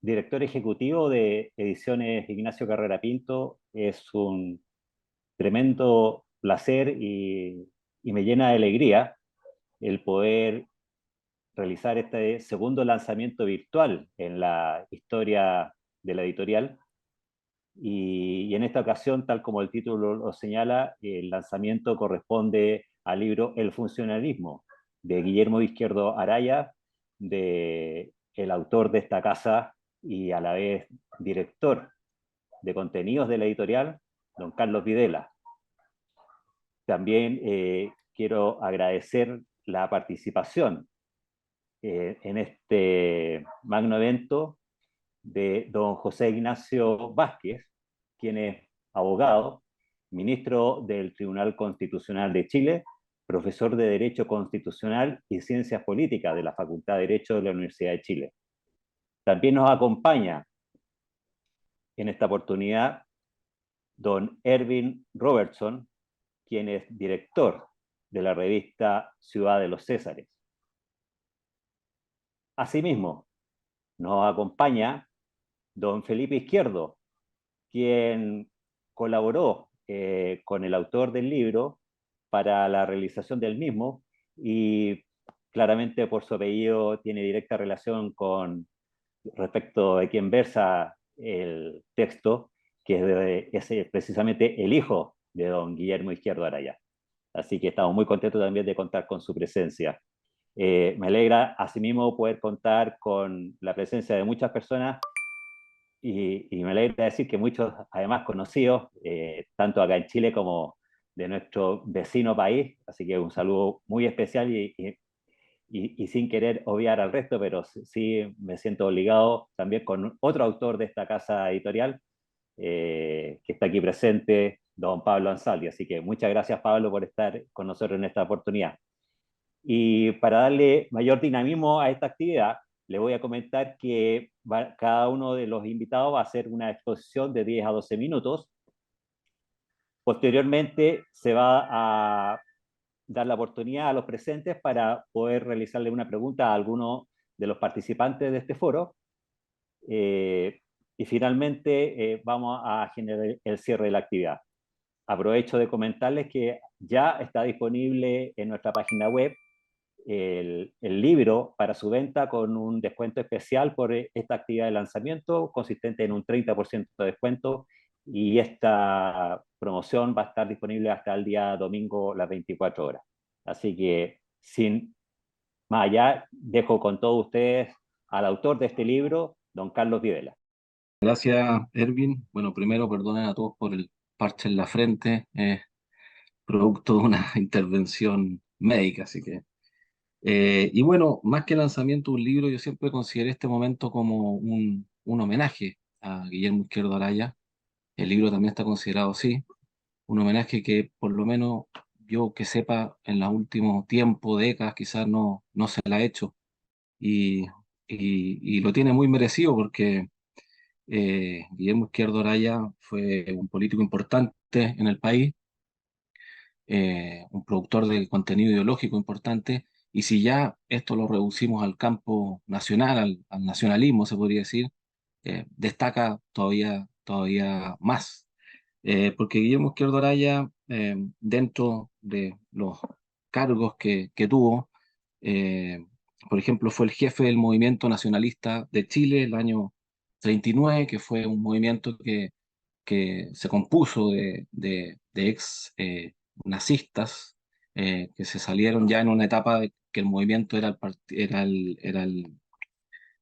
director ejecutivo de Ediciones Ignacio Carrera Pinto. Es un tremendo placer y me llena de alegría el poder realizar este segundo lanzamiento virtual en la historia de la editorial. Y en esta ocasión, tal como el título lo señala, el lanzamiento corresponde al libro El funcionalismo, de Guillermo Izquierdo Araya, de el autor de esta casa y a la vez director de contenidos de la editorial, don Carlos Videla. También quiero agradecer la participación en este magno evento de don José Ignacio Vázquez, quien es abogado, ministro del Tribunal Constitucional de Chile, profesor de Derecho Constitucional y Ciencias Políticas de la Facultad de Derecho de la Universidad de Chile. También nos acompaña en esta oportunidad don Erwin Robertson, quien es director de la revista Ciudad de los Césares. Asimismo, nos acompaña don Felipe Izquierdo, quien colaboró con el autor del libro para la realización del mismo y claramente por su apellido tiene directa relación con respecto de quien versa el texto, que es precisamente el hijo de don Guillermo Izquierdo Araya. Así que estamos muy contentos también de contar con su presencia. Me alegra asimismo poder contar con la presencia de muchas personas y me alegra decir que muchos además conocidos, tanto acá en Chile como de nuestro vecino país, así que un saludo muy especial y sin querer obviar al resto, pero sí me siento obligado también con otro autor de esta casa editorial, que está aquí presente, don Pablo Ansaldi. Así que muchas gracias, Pablo, por estar con nosotros en esta oportunidad. Y para darle mayor dinamismo a esta actividad, le voy a comentar que cada uno de los invitados va a hacer una exposición de 10 a 12 minutos. Posteriormente se va a dar la oportunidad a los presentes para poder realizarle una pregunta a alguno de los participantes de este foro. Y finalmente vamos a generar el cierre de la actividad. Aprovecho de comentarles que ya está disponible en nuestra página web el libro para su venta con un descuento especial por esta actividad de lanzamiento, consistente en un 30% de descuento, y esta promoción va a estar disponible hasta el día domingo las 24 horas. Así que, sin más allá, dejo con todos ustedes al autor de este libro, don Carlos Videla. Gracias, Erwin. Bueno, primero perdonen a todos por el parche en la frente, producto de una intervención médica, así que... y bueno, más que lanzamiento de un libro, yo siempre consideré este momento como un homenaje a Guillermo Izquierdo Araya. El libro también está considerado así, un homenaje que por lo menos yo que sepa en los últimos tiempos, décadas, quizás no se la ha hecho. Y, y lo tiene muy merecido porque Guillermo Izquierdo Araya fue un político importante en el país, un productor de contenido ideológico importante, y si ya esto lo reducimos al campo nacional, al nacionalismo, se podría decir, destaca todavía más. Porque Guillermo Izquierdo Araya, dentro de los cargos que tuvo, eh, por ejemplo, fue el jefe del movimiento nacionalista de Chile el año 39, que fue un movimiento que se compuso de ex nazistas, que se salieron ya en una etapa de que el movimiento era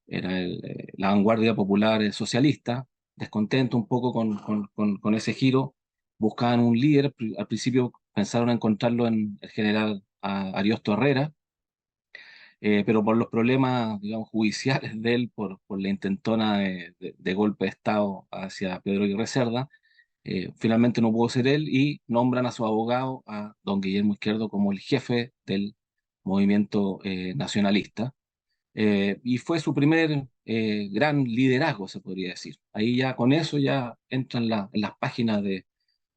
la vanguardia popular socialista, descontento un poco con ese giro, buscaban un líder. Al principio pensaron encontrarlo en el general Ariosto Herrera, pero por los problemas, digamos, judiciales de él, por la intentona de golpe de Estado hacia Pedro Aguirre Cerda, finalmente no pudo ser él y nombran a su abogado, a don Guillermo Izquierdo, como el jefe del movimiento nacionalista. Y fue su primer gran liderazgo, se podría decir. Ahí ya con eso ya entra en las páginas de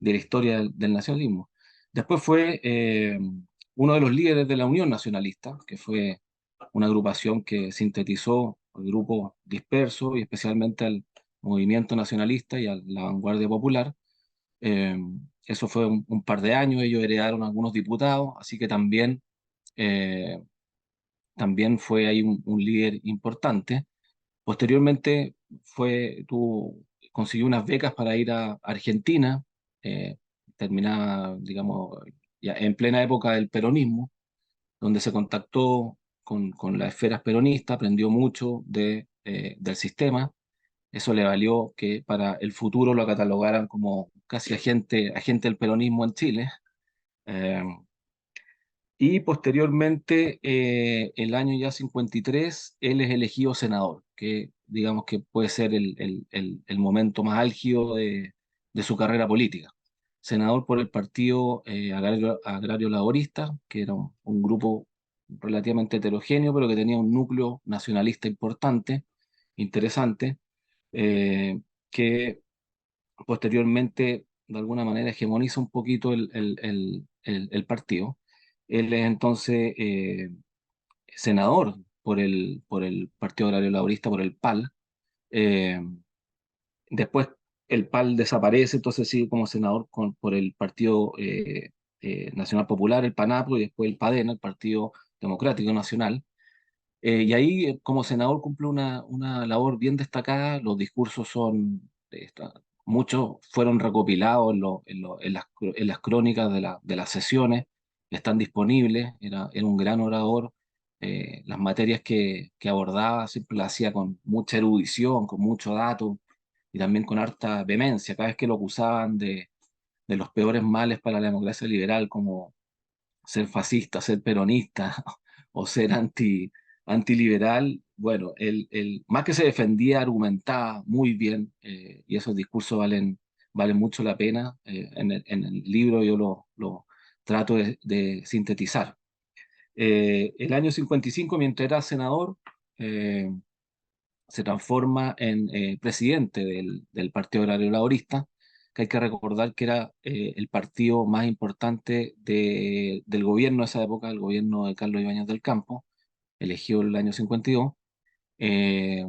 la historia del nacionalismo. Después fue uno de los líderes de la Unión Nacionalista, que fue una agrupación que sintetizó grupos dispersos y especialmente al movimiento nacionalista y a la vanguardia popular. Eh, Eso fue un par de años, ellos heredaron algunos diputados, así que eh, también fue ahí un líder importante. Posteriormente consiguió unas becas para ir a Argentina, eh, terminaba, digamos, ya en plena época del peronismo, donde se contactó con las esferas peronistas, aprendió mucho del sistema. Eso le valió que para el futuro lo catalogaran como casi agente del peronismo en Chile. Eh, y posteriormente, el año ya 53 él es elegido senador, que digamos que puede ser el momento más álgido de su carrera política. Senador por el Partido Agrario Laborista, que era un grupo relativamente heterogéneo, pero que tenía un núcleo nacionalista importante, interesante, eh, que posteriormente, de alguna manera, hegemoniza un poquito el partido. Él es entonces senador por el Partido Agrario Laborista, por el PAL. Eh, Después el PAL desaparece, entonces sigue como senador por el Partido Nacional Popular, el PANAPO, y después el PADENA, el Partido Democrático Nacional. Y ahí, como senador, cumple una labor bien destacada. Los discursos muchos fueron recopilados en las crónicas de las sesiones, están disponibles. Era un gran orador. Las materias que abordaba siempre las hacía con mucha erudición, con mucho dato y también con harta vehemencia. Cada vez que lo acusaban de los peores males para la democracia liberal, como ser fascista, ser peronista o ser antiliberal, bueno, él más que se defendía, argumentaba muy bien, y esos discursos valen mucho la pena. En el libro yo lo trato de sintetizar. El año 55, mientras era senador, eh, se transforma en presidente del Partido Agrario Laborista, que hay que recordar que era el partido más importante del gobierno de esa época, el gobierno de Carlos Ibáñez del Campo, elegido en el año 52. Eh,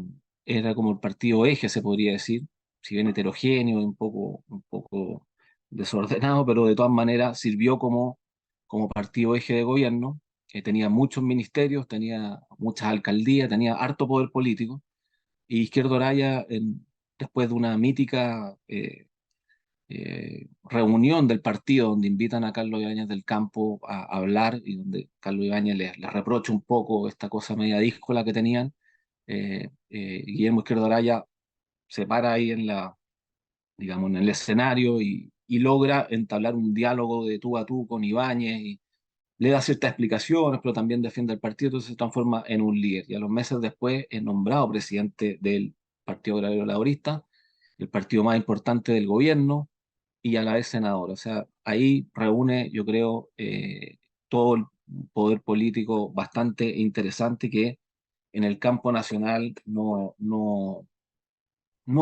Era como el partido eje, se podría decir, si bien heterogéneo y un poco desordenado, pero de todas maneras sirvió como partido eje de gobierno, que tenía muchos ministerios, tenía muchas alcaldías, tenía harto poder político. Y Izquierdo Araya, después de una mítica reunión del partido donde invitan a Carlos Ibáñez del Campo a hablar y donde Carlos Ibáñez les reprocha un poco esta cosa media díscola que tenían, Guillermo Izquierdo Araya se para ahí digamos, en el escenario y logra entablar un diálogo de tú a tú con Ibáñez y le da ciertas explicaciones, pero también defiende el partido, entonces se transforma en un líder. Y a los meses después es nombrado presidente del Partido Agrario Laborista, el partido más importante del gobierno, y a la vez senador. O sea, ahí reúne, yo creo, todo el poder político bastante interesante que en el campo nacional no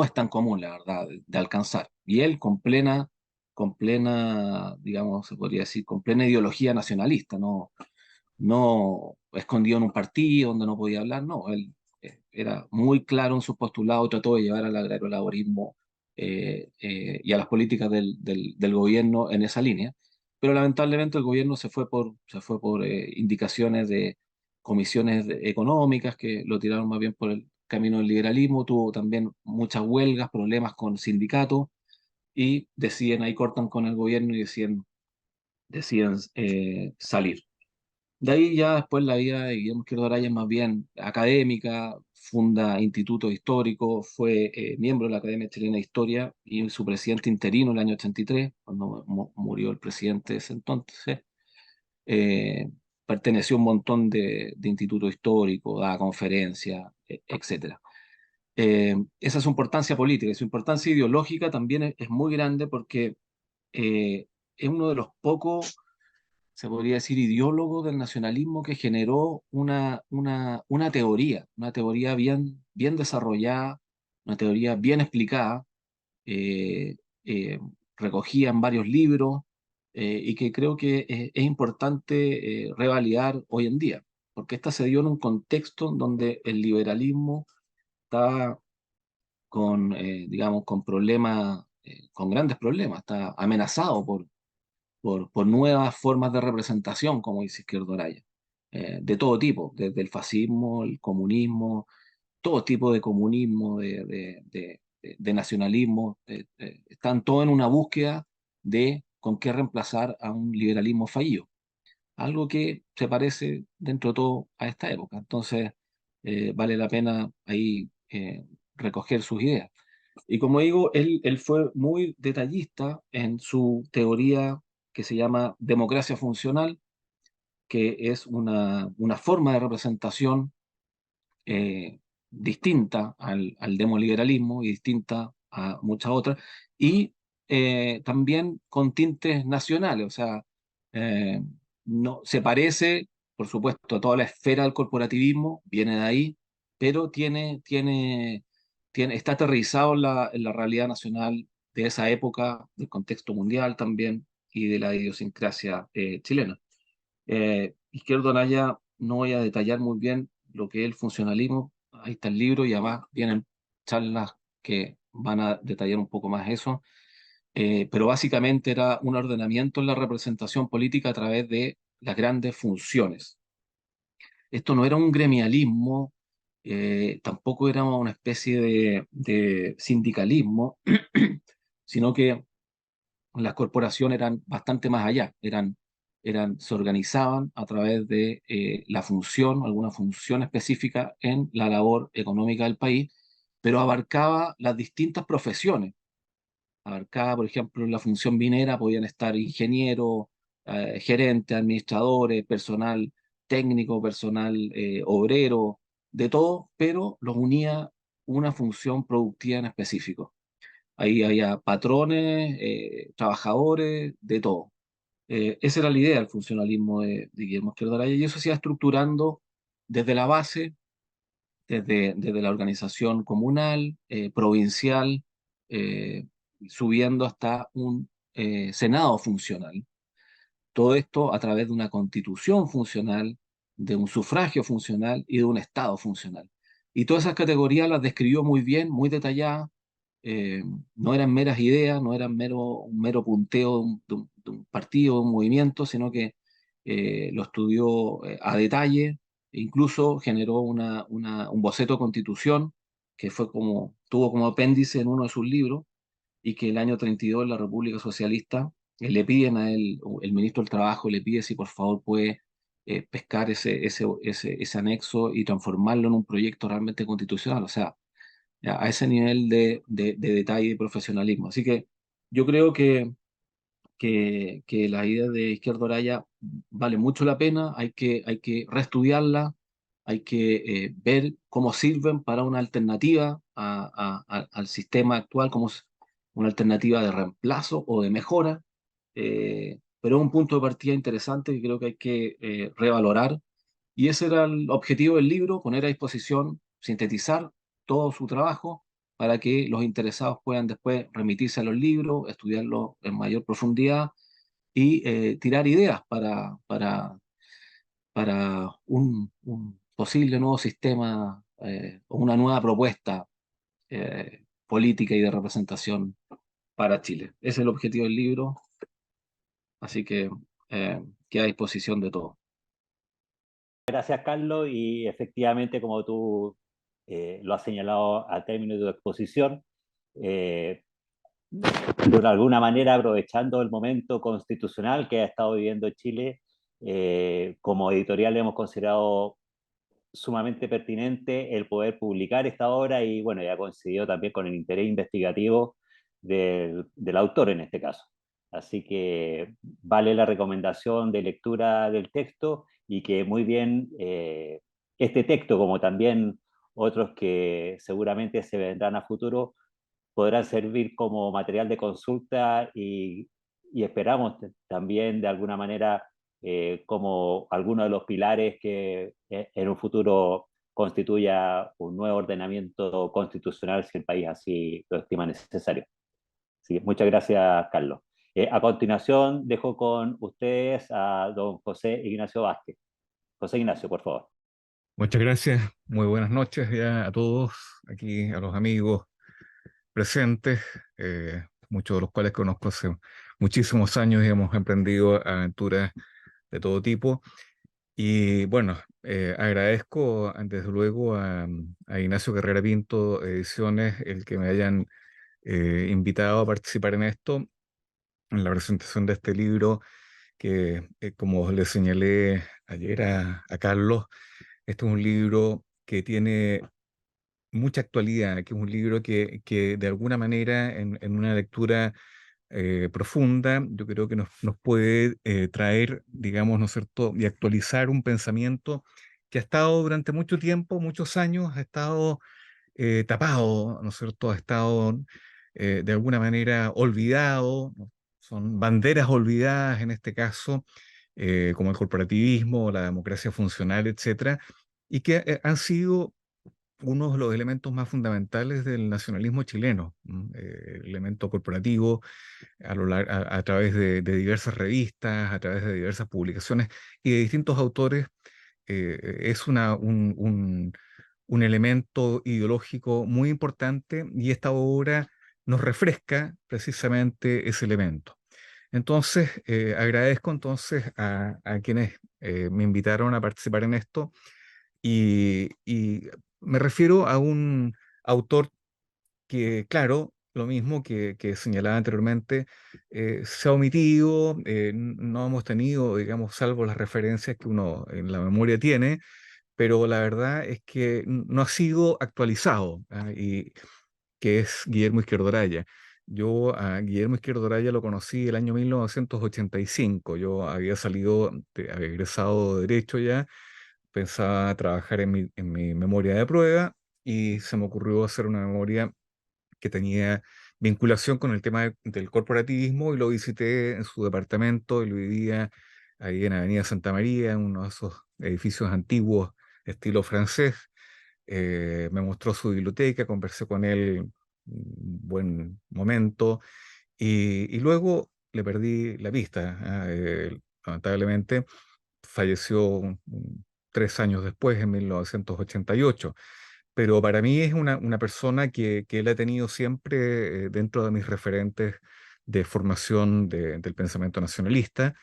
es tan común, la verdad, de alcanzar. Y él con plena, digamos, se podría decir, con plena ideología nacionalista, no escondido en un partido donde no podía hablar, no, él era muy claro en sus postulados, trató de llevar al agrarolaborismo y a las políticas del gobierno en esa línea, pero lamentablemente el gobierno se fue por indicaciones de comisiones económicas que lo tiraron más bien por el camino del liberalismo, tuvo también muchas huelgas, problemas con sindicatos y deciden, ahí cortan con el gobierno y deciden salir. De ahí ya después la vida de Guillermo Izquierdo Araya es más bien académica, funda institutos históricos, fue miembro de la Academia Chilena de Historia y su presidente interino en el año 83, cuando murió el presidente de ese entonces. Eh, Perteneció a un montón de institutos históricos, daba conferencias, etcétera. Esa es su importancia política y su importancia ideológica también es muy grande porque es uno de los pocos, se podría decir, ideólogo del nacionalismo que generó una teoría bien desarrollada, una teoría bien explicada, eh, eh, recogida en varios libros, y que creo que es importante revalidar hoy en día, porque esta se dio en un contexto donde el liberalismo está con, digamos, con problemas, con grandes problemas, está amenazado por nuevas formas de representación, como dice Izquierdo Araya, de todo tipo, desde el fascismo, el comunismo, todo tipo de comunismo, de nacionalismo, están todos en una búsqueda de con qué reemplazar a un liberalismo fallido, algo que se parece dentro de todo a esta época. Entonces, vale la pena ahí recoger sus ideas. Y como digo, él fue muy detallista en su teoría que se llama democracia funcional, que es una forma de representación eh, distinta al demoliberalismo y distinta a muchas otras, y también con tintes nacionales, o sea, eh, no, se parece, por supuesto, a toda la esfera del corporativismo, viene de ahí, pero está aterrizado en la realidad nacional de esa época, del contexto mundial también y de la idiosincrasia chilena. Izquierdo Anaya, no voy a detallar muy bien lo que es el funcionalismo, ahí está el libro y además vienen charlas que van a detallar un poco más eso, pero básicamente era un ordenamiento en la representación política a través de las grandes funciones. Esto no era un gremialismo, tampoco era una especie de sindicalismo, sino que las corporaciones eran bastante más allá, se organizaban a través de la función, alguna función específica en la labor económica del país, pero abarcaba las distintas profesiones. Abarcaba, por ejemplo, en la función minera podían estar ingenieros, gerentes, administradores, personal técnico, personal obrero, de todo, pero los unía una función productiva en específico. Ahí había patrones, trabajadores, de todo. Esa era la idea del funcionalismo de Guillermo Izquierdo Araya, y eso se iba estructurando desde la base, desde la organización comunal, provincial, eh, subiendo hasta un Senado funcional. Todo esto a través de una constitución funcional, de un sufragio funcional y de un Estado funcional. Y todas esas categorías las describió muy bien, muy detalladas, eh, no eran meras ideas, no eran un mero punteo de un partido, de un movimiento, sino que lo estudió a detalle, e incluso generó un boceto de constitución que tuvo como apéndice en uno de sus libros, y que el año 32 en la República Socialista le piden a él, el ministro del Trabajo le pide si por favor puede pescar ese anexo y transformarlo en un proyecto realmente constitucional. O sea, ya, a ese nivel de detalle y profesionalismo. Así que yo creo que la idea de Izquierdo Araya vale mucho la pena, hay que reestudiarla, hay que ver cómo sirven para una alternativa al sistema actual, como una alternativa de reemplazo o de mejora, pero es un punto de partida interesante que creo que hay que revalorar, y ese era el objetivo del libro, poner a disposición, sintetizar todo su trabajo para que los interesados puedan después remitirse a los libros, estudiarlos en mayor profundidad y tirar ideas para un posible nuevo sistema o una nueva propuesta política y de representación para Chile. Ese es el objetivo del libro, así que queda a disposición de todos. Gracias, Carlos, y efectivamente, como tú lo has señalado a término de tu exposición, eh, de alguna manera aprovechando el momento constitucional que ha estado viviendo Chile, como editorial hemos considerado sumamente pertinente el poder publicar esta obra y bueno, ya coincidió también con el interés investigativo del autor en este caso. Así que vale la recomendación de lectura del texto y que muy bien este texto, como también otros que seguramente se vendrán a futuro, podrán servir como material de consulta y esperamos también de alguna manera como alguno de los pilares que en un futuro constituya un nuevo ordenamiento constitucional si el país así lo estima necesario. Sí, muchas gracias, Carlos. A continuación, dejo con ustedes a don José Ignacio Vázquez. José Ignacio, por favor. Muchas gracias, muy buenas noches ya a todos, aquí a los amigos presentes, muchos de los cuales conozco hace muchísimos años y hemos emprendido aventuras de todo tipo. Y bueno, agradezco desde luego a Ignacio Carrera Pinto Ediciones el que me hayan invitado a participar en esto, en la presentación de este libro que, como le señalé ayer a Carlos, este es un libro que tiene mucha actualidad, que es un libro que de alguna manera en una lectura profunda, yo creo que nos puede traer, digamos, ¿no es cierto?, y actualizar un pensamiento que ha estado durante mucho tiempo, muchos años, ha estado tapado, ¿no es cierto?, ha estado de alguna manera olvidado, ¿no? Son banderas olvidadas en este caso, como el corporativismo, la democracia funcional, etcétera, y que han sido uno de los elementos más fundamentales del nacionalismo chileno, el elemento corporativo a través de diversas revistas, a través de diversas publicaciones y de distintos autores, es un elemento ideológico muy importante y esta obra nos refresca precisamente ese elemento. Entonces, agradezco entonces a quienes me invitaron a participar en esto y me refiero a un autor que, claro, lo mismo que señalaba anteriormente, se ha omitido, no hemos tenido, digamos, salvo las referencias que uno en la memoria tiene, pero la verdad es que no ha sido actualizado, y que es Guillermo Izquierdo Araya. Yo a Guillermo Izquierdo Araya lo conocí el año 1985. Yo había salido, había egresado de Derecho ya, pensaba trabajar en mi memoria de prueba y se me ocurrió hacer una memoria que tenía vinculación con el tema del corporativismo y lo visité en su departamento y lo vivía ahí en Avenida Santa María, en uno de esos edificios antiguos estilo francés. Me mostró su biblioteca, conversé con él un buen momento y luego le perdí la pista. Lamentablemente falleció 3 años después, en 1988. Pero para mí es una persona que él ha tenido siempre dentro de mis referentes de formación del pensamiento nacionalista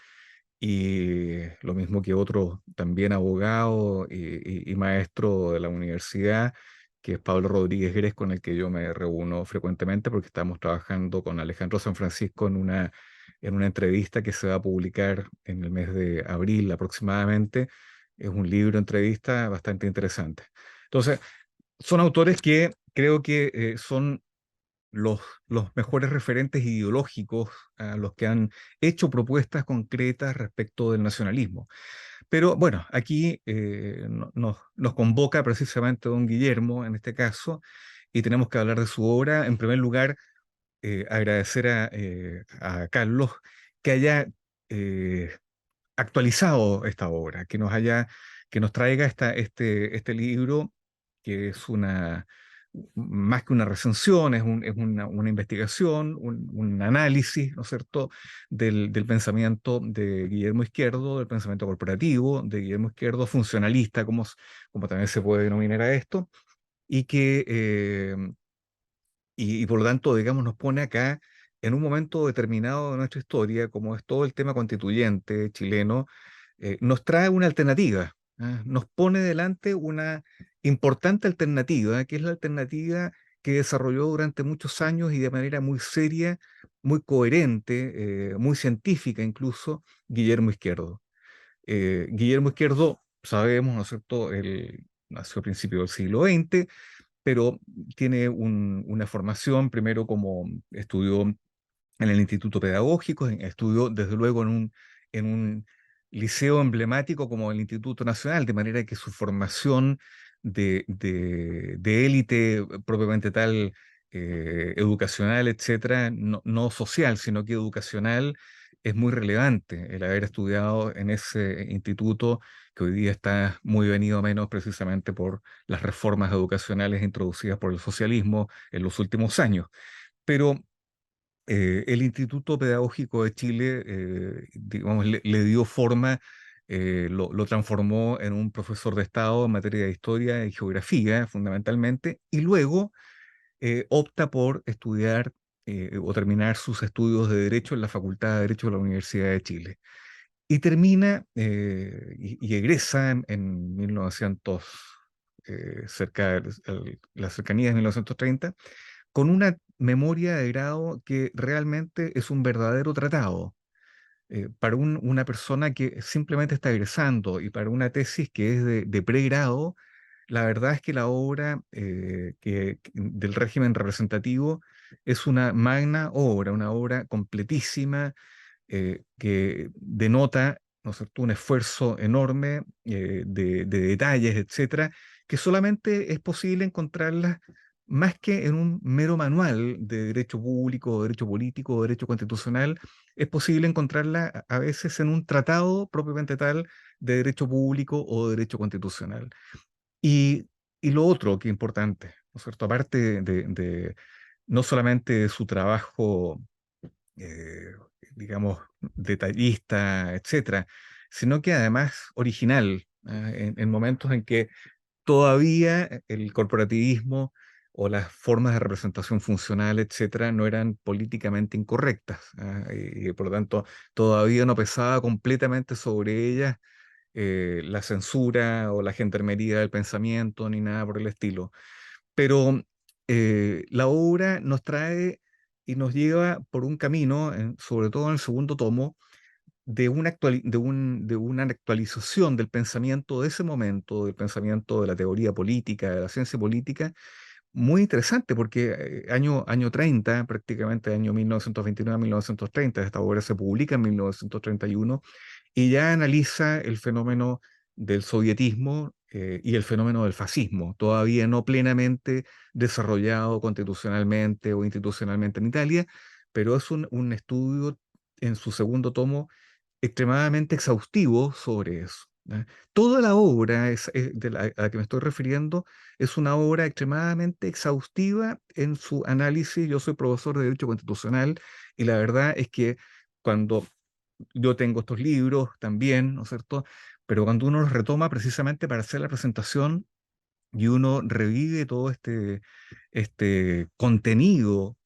y lo mismo que otro también abogado y maestro de la universidad, que es Pablo Rodríguez Gres, con el que yo me reúno frecuentemente porque estamos trabajando con Alejandro San Francisco en una entrevista que se va a publicar en el mes de abril aproximadamente. Es un libro entrevista bastante interesante. Entonces, son autores que creo que son los, los mejores referentes ideológicos a los que han hecho propuestas concretas respecto del nacionalismo. Pero bueno, aquí nos convoca precisamente don Guillermo en este caso y tenemos que hablar de su obra. En primer lugar, agradecer a Carlos que haya eh, actualizado esta obra, que nos traiga este libro, que es más que una recensión, es una investigación, un análisis, ¿no es cierto?, del pensamiento de Guillermo Izquierdo, del pensamiento corporativo, de Guillermo Izquierdo, funcionalista, como también se puede denominar a esto, y y por lo tanto, digamos, nos pone acá en un momento determinado de nuestra historia, como es todo el tema constituyente chileno, nos trae una alternativa, nos pone delante una importante alternativa, que es la alternativa que desarrolló durante muchos años y de manera muy seria, muy coherente, muy científica incluso, Guillermo Izquierdo. Guillermo Izquierdo, sabemos, ¿no es cierto?, él nació a principios del siglo XX, pero tiene una formación primero como estudió en el Instituto Pedagógico, estudió desde luego en un liceo emblemático como el Instituto Nacional, de manera que su formación de élite propiamente tal, educacional, etcétera, no social, sino que educacional, es muy relevante el haber estudiado en ese instituto que hoy día está muy venido a menos precisamente por las reformas educacionales introducidas por el socialismo en los últimos años. Pero el Instituto Pedagógico de Chile, digamos, le dio forma lo transformó en un profesor de Estado en materia de historia y geografía, fundamentalmente, y luego opta por estudiar o terminar sus estudios de Derecho en la Facultad de Derecho de la Universidad de Chile. Y termina y egresa en 1900, cerca de las cercanías de 1930, con una memoria de grado que realmente es un verdadero tratado. Para una persona que simplemente está egresando y para una tesis que es de pregrado, la verdad es que la obra del régimen representativo es una magna obra, una obra completísima, que denota, ¿no es cierto?, un esfuerzo enorme de detalles, etcétera, que solamente es posible encontrarlas más que en un mero manual de derecho público, derecho político, derecho constitucional. Es posible encontrarla a veces en un tratado propiamente tal de derecho público o derecho constitucional. Y, y lo otro que es importante, ¿no es cierto? Aparte no solamente de su trabajo, eh, digamos, detallista, etcétera, sino que además original, en momentos en que todavía el corporativismo o las formas de representación funcional, etcétera, no eran políticamente incorrectas, y por lo tanto todavía no pesaba completamente sobre ellas la censura o la gendarmería del pensamiento ni nada por el estilo. Pero la obra nos trae y nos lleva por un camino, sobre todo en el segundo tomo, de una actualización del pensamiento de ese momento, del pensamiento de la teoría política, de la ciencia política, muy interesante, porque año 30, prácticamente año 1929-1930, esta obra se publica en 1931 y ya analiza el fenómeno del sovietismo y el fenómeno del fascismo, todavía no plenamente desarrollado constitucionalmente o institucionalmente en Italia, pero es un estudio en su segundo tomo extremadamente exhaustivo sobre eso. ¿Ya? Toda la obra a la que me estoy refiriendo es una obra extremadamente exhaustiva en su análisis. Yo soy profesor de Derecho Constitucional y la verdad es que cuando yo tengo estos libros también, ¿no es cierto? Pero cuando uno los retoma precisamente para hacer la presentación y uno revive todo este contenido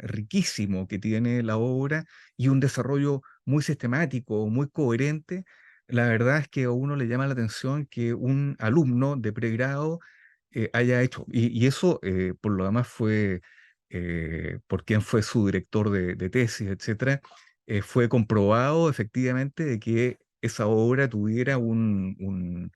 riquísimo que tiene la obra y un desarrollo muy sistemático, muy coherente, la verdad es que a uno le llama la atención que un alumno de pregrado haya hecho, y eso por lo demás fue por quien fue su director de tesis, etcétera, fue comprobado efectivamente de que esa obra tuviera una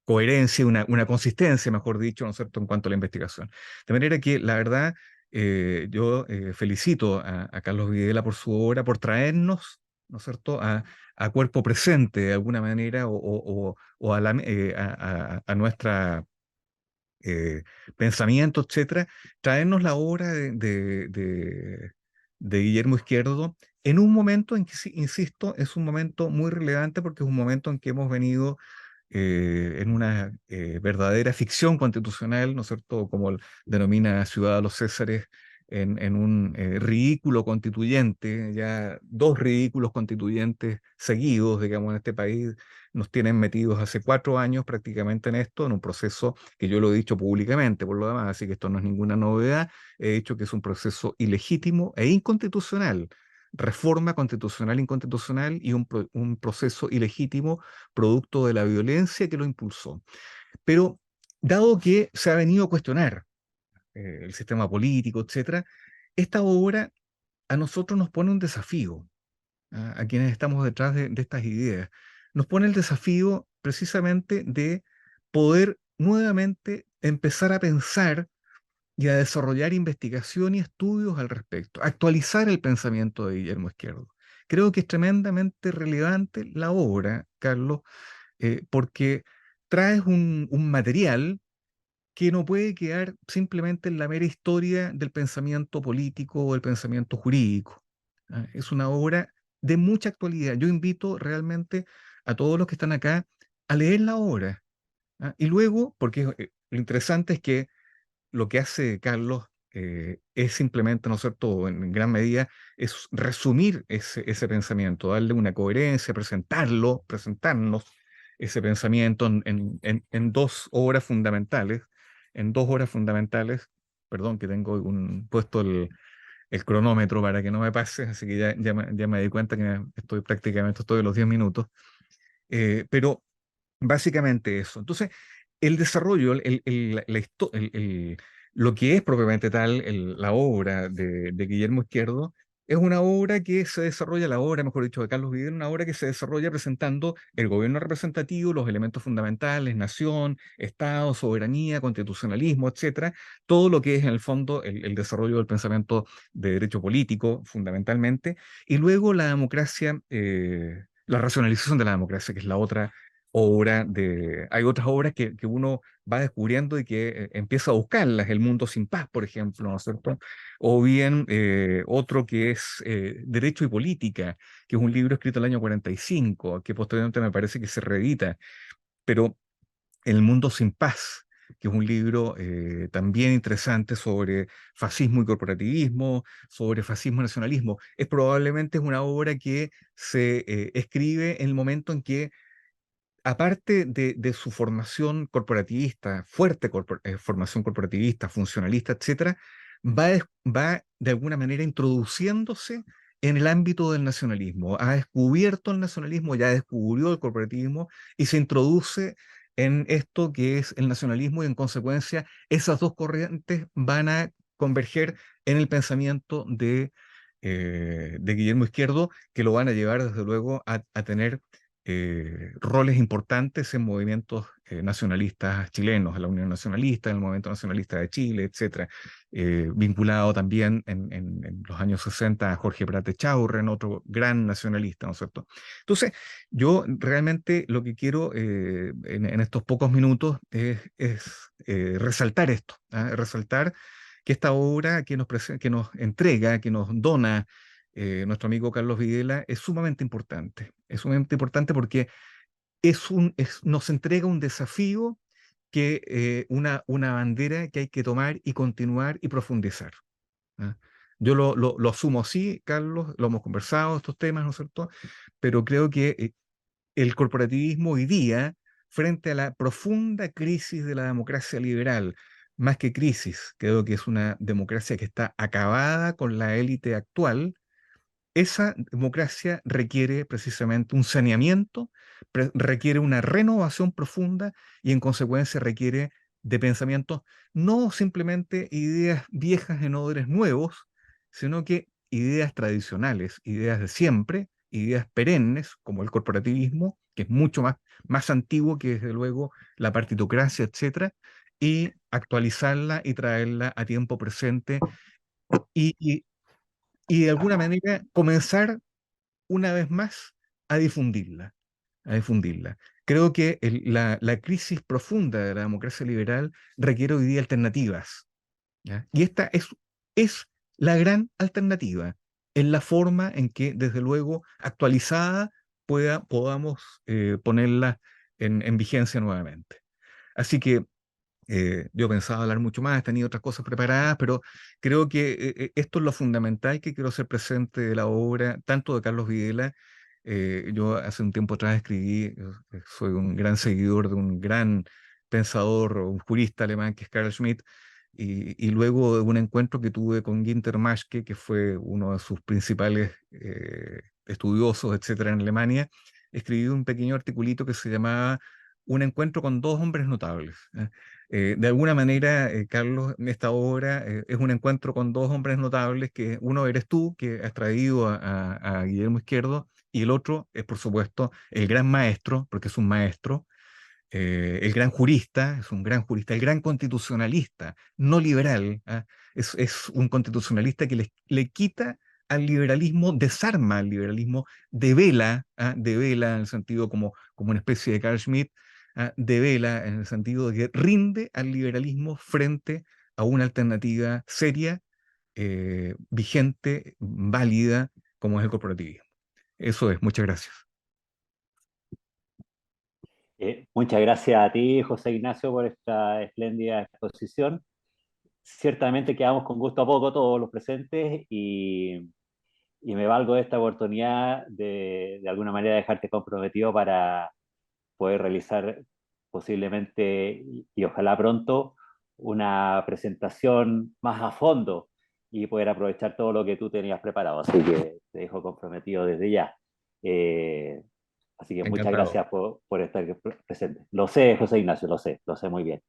coherencia, una consistencia, mejor dicho, ¿no es cierto?, en cuanto a la investigación. De manera que, la verdad, yo felicito a Carlos Videla por su obra, por traernos, ¿no es cierto?, a cuerpo presente de alguna manera o a nuestra pensamiento, etcétera, traernos la obra de Guillermo Izquierdo en un momento en que, sí, insisto, es un momento muy relevante porque es un momento en que hemos venido en una verdadera ficción constitucional, ¿no es cierto?, como denomina Ciudad de los Césares, en un ridículo constituyente, ya dos ridículos constituyentes seguidos, digamos, en este país, nos tienen metidos hace 4 años prácticamente en esto, en un proceso que yo lo he dicho públicamente, por lo demás, así que esto no es ninguna novedad, he dicho que es un proceso ilegítimo e inconstitucional. Reforma constitucional inconstitucional y un proceso ilegítimo producto de la violencia que lo impulsó. Pero dado que se ha venido a cuestionar el sistema político, etcétera, esta obra a nosotros nos pone un desafío, a quienes estamos detrás de estas ideas. Nos pone el desafío precisamente de poder nuevamente empezar a pensar y a desarrollar investigación y estudios al respecto, actualizar el pensamiento de Guillermo Izquierdo. Creo que es tremendamente relevante la obra, Carlos, porque traes un material que no puede quedar simplemente en la mera historia del pensamiento político o del pensamiento jurídico. Es una obra de mucha actualidad. Yo invito realmente a todos los que están acá a leer la obra. Y luego, porque lo interesante es que lo que hace Carlos es simplemente, ¿no es cierto?, en gran medida, es resumir ese pensamiento, darle una coherencia, presentarnos ese pensamiento en dos obras fundamentales, perdón que tengo puesto el cronómetro para que no me pase, así que ya me di cuenta que estoy a los 10 minutos, pero básicamente eso. Entonces, el desarrollo, lo que es propiamente tal, la obra de Guillermo Izquierdo, es una obra que se desarrolla, la obra, mejor dicho, de Carlos Vidal, una obra que se desarrolla presentando el gobierno representativo, los elementos fundamentales, nación, Estado, soberanía, constitucionalismo, etcétera, todo lo que es en el fondo el desarrollo del pensamiento de derecho político, fundamentalmente, y luego la democracia, la racionalización de la democracia, que es la otra hay otras obras que uno va descubriendo y que empieza a buscarlas, El mundo sin paz, por ejemplo, ¿no es cierto? O bien otro que es Derecho y Política, que es un libro escrito en el año 45, que posteriormente me parece que se reedita, pero El mundo sin paz, que es un libro también interesante sobre fascismo y corporativismo, sobre fascismo y nacionalismo. Probablemente es una obra que se escribe en el momento en que aparte de su formación corporativista, formación corporativista, funcionalista, etcétera, va de alguna manera introduciéndose en el ámbito del nacionalismo. Ha descubierto el nacionalismo, ya descubrió el corporativismo y se introduce en esto que es el nacionalismo y en consecuencia esas dos corrientes van a converger en el pensamiento de Guillermo Izquierdo, que lo van a llevar desde luego a tener roles importantes en movimientos nacionalistas chilenos, en la Unión Nacionalista, en el Movimiento Nacionalista de Chile, etcétera, vinculado también en los años 60 a Jorge Prat Echaurren, otro gran nacionalista, ¿no es cierto? Entonces, yo realmente lo que quiero en estos pocos minutos es resaltar esto, ¿ah? Resaltar que esta obra que nos entrega, que nos dona nuestro amigo Carlos Videla es sumamente importante. Es sumamente importante porque nos entrega un desafío una bandera que hay que tomar y continuar y profundizar. ¿Ah? Yo lo asumo así, Carlos, lo hemos conversado estos temas, ¿no es cierto? Pero creo que el corporativismo hoy día, frente a la profunda crisis de la democracia liberal, más que crisis, creo que es una democracia que está acabada con la élite actual. Esa democracia requiere precisamente un saneamiento, requiere una renovación profunda y en consecuencia requiere de pensamientos, no simplemente ideas viejas en odres nuevos, sino que ideas tradicionales, ideas de siempre, ideas perennes, como el corporativismo, que es mucho más antiguo que desde luego la partitocracia, etcétera, y actualizarla y traerla a tiempo presente y, y y de alguna manera comenzar una vez más a difundirla, a difundirla. Creo que la crisis profunda de la democracia liberal requiere hoy día alternativas, ¿ya? Y esta es la gran alternativa, en la forma en que, desde luego, actualizada, podamos ponerla en vigencia nuevamente. Así que yo pensaba hablar mucho más, tenía otras cosas preparadas, pero creo que esto es lo fundamental que quiero hacer presente de la obra, tanto de Carlos Videla. Yo hace un tiempo atrás escribí, soy un gran seguidor de un gran pensador, un jurista alemán que es Carl Schmitt, y luego de un encuentro que tuve con Günter Maschke, que fue uno de sus principales estudiosos, etcétera, en Alemania, escribí un pequeño articulito que se llamaba Un encuentro con dos hombres notables. De alguna manera, Carlos, esta obra es un encuentro con dos hombres notables, que uno eres tú, que has traído a Guillermo Izquierdo, y el otro es, por supuesto, el gran maestro, porque es un maestro, el gran jurista, es un gran jurista, el gran constitucionalista, no liberal, ¿ah? Es un constitucionalista que le quita al liberalismo, desarma al liberalismo, devela, ¿ah? Devela en el sentido como una especie de Carl Schmitt, ¿ah? Devela en el sentido de que rinde al liberalismo frente a una alternativa seria, vigente, válida, como es el corporativismo. Eso es, muchas gracias. Muchas gracias a ti, José Ignacio, por esta espléndida exposición. ciertamente quedamos con gusto a poco todos los presentes y me valgo de esta oportunidad de alguna manera dejarte comprometido para poder realizar posiblemente y ojalá pronto una presentación más a fondo y poder aprovechar todo lo que tú tenías preparado. Así que te dejo comprometido desde ya. Eh, Así que muchas Encantado. gracias por estar presente. Lo sé, José Ignacio, lo sé muy bien.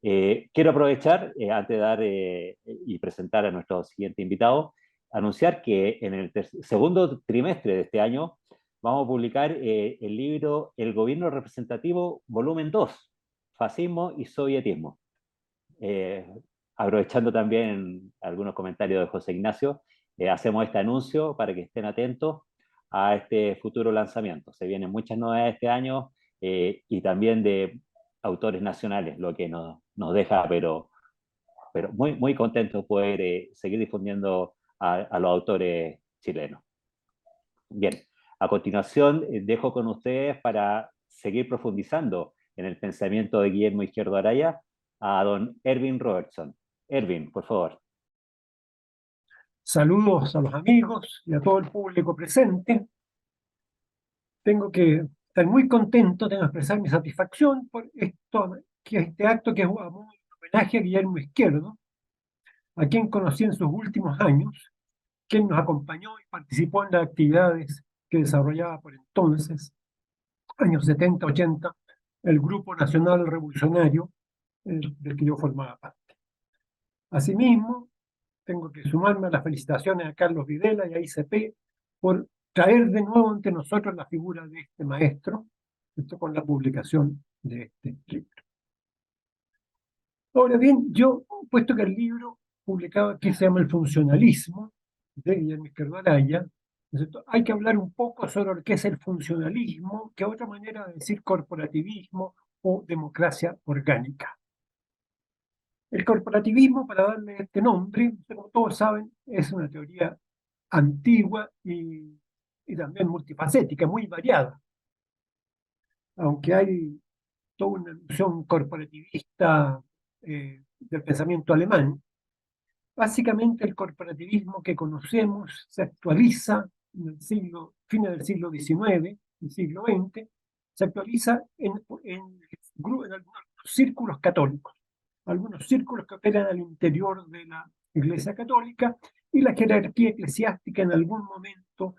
Quiero aprovechar, antes de dar y presentar a nuestro siguiente invitado, anunciar que en el segundo trimestre de este año vamos a publicar el libro El Gobierno Representativo, volumen 2, Fascismo y Sovietismo. Eh, Aprovechando también algunos comentarios de José Ignacio, hacemos este anuncio para que estén atentos a este futuro lanzamiento. Se vienen muchas novedades este año y también de autores nacionales, lo que nos deja, pero muy, muy contentos de poder seguir difundiendo a los autores chilenos. Bien, a continuación dejo con ustedes para seguir profundizando en el pensamiento de Guillermo Izquierdo Araya a don Erwin Robertson. Erwin, por favor. Saludos a los amigos y a todo el público presente. Tengo que estar muy contento, tengo que expresar mi satisfacción por este acto que es un homenaje a Guillermo Izquierdo, a quien conocí en sus últimos años, quien nos acompañó y participó en las actividades que desarrollaba por entonces, años 70, 80, el Grupo Nacional Revolucionario del que yo formaba parte. Asimismo, tengo que sumarme a las felicitaciones a Carlos Videla y a ICP por traer de nuevo ante nosotros la figura de este maestro, esto con la publicación de este libro. Ahora bien, yo, puesto que el libro publicado aquí se llama El funcionalismo, de Guillermo Izquierdo Araya, hay que hablar un poco sobre lo que es el funcionalismo, que es otra manera de decir corporativismo o democracia orgánica. El corporativismo, para darle este nombre, como todos saben, es una teoría antigua y también multifacética, muy variada. Aunque hay toda una noción corporativista del pensamiento alemán, básicamente el corporativismo que conocemos se actualiza en el fines del siglo XIX, el siglo XX, se actualiza en algunos círculos católicos, algunos círculos que operan al interior de la Iglesia Católica, y la jerarquía eclesiástica en algún momento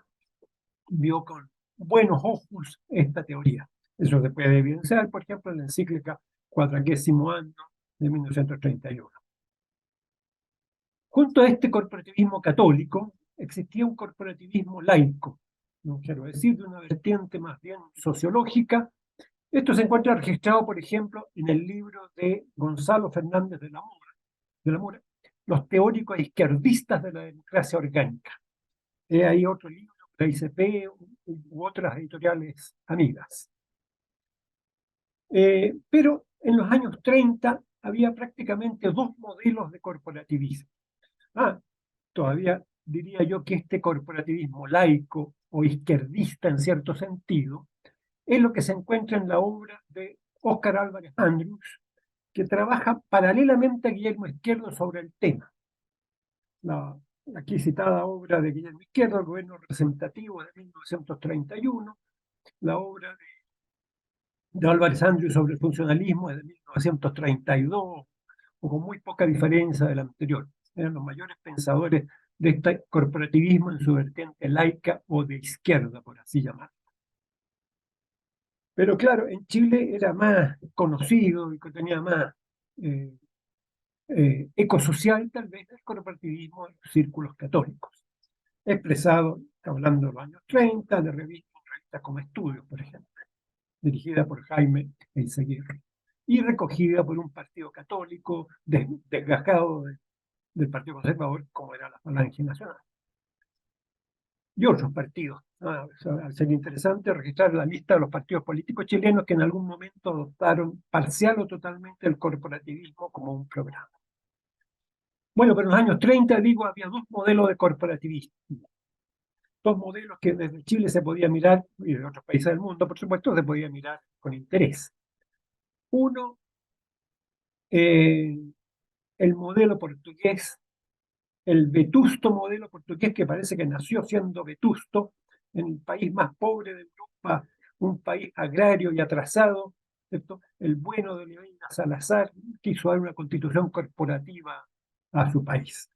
vio con buenos ojos esta teoría. Eso se puede evidenciar, por ejemplo, en la encíclica Quadragesimo Anno de 1931. Junto a este corporativismo católico existía un corporativismo laico, no quiero decir de una vertiente más bien sociológica. Esto se encuentra registrado, por ejemplo, en el libro de Gonzalo Fernández de la Mora, Los teóricos izquierdistas de la democracia orgánica. Hay otro libro de ICP u otras editoriales amigas. Pero en los años 30 había prácticamente dos modelos de corporativismo. Todavía diría yo que este corporativismo laico o izquierdista en cierto sentido es lo que se encuentra en la obra de Óscar Álvarez Andrews, que trabaja paralelamente a Guillermo Izquierdo sobre el tema. La aquí citada obra de Guillermo Izquierdo, El Gobierno Representativo de 1931, la obra de Álvarez Andrews sobre el funcionalismo es de 1932, o con muy poca diferencia de la anterior. Eran los mayores pensadores de este corporativismo en su vertiente laica o de izquierda, por así llamarlo. Pero claro, en Chile era más conocido y que tenía más ecosocial, tal vez, el corporativismo en los círculos católicos, expresado, hablando de los años 30, de revistas como Estudios, por ejemplo, dirigida por Jaime Eizaguirre, y recogida por un partido católico desgajado del Partido Conservador, como era la Falange Nacional. Y otros partidos. Al ser interesante registrar la lista de los partidos políticos chilenos que en algún momento adoptaron parcial o totalmente el corporativismo como un programa. Bueno, pero en los años 30, digo, había dos modelos de corporativismo. Dos modelos que desde Chile se podía mirar, y de otros países del mundo, por supuesto, se podía mirar con interés. Uno el modelo portugués, el vetusto modelo portugués, que parece que nació siendo vetusto, en el país más pobre de Europa, un país agrario y atrasado, ¿cierto? El bueno de Oliveira Salazar quiso dar una constitución corporativa a su país.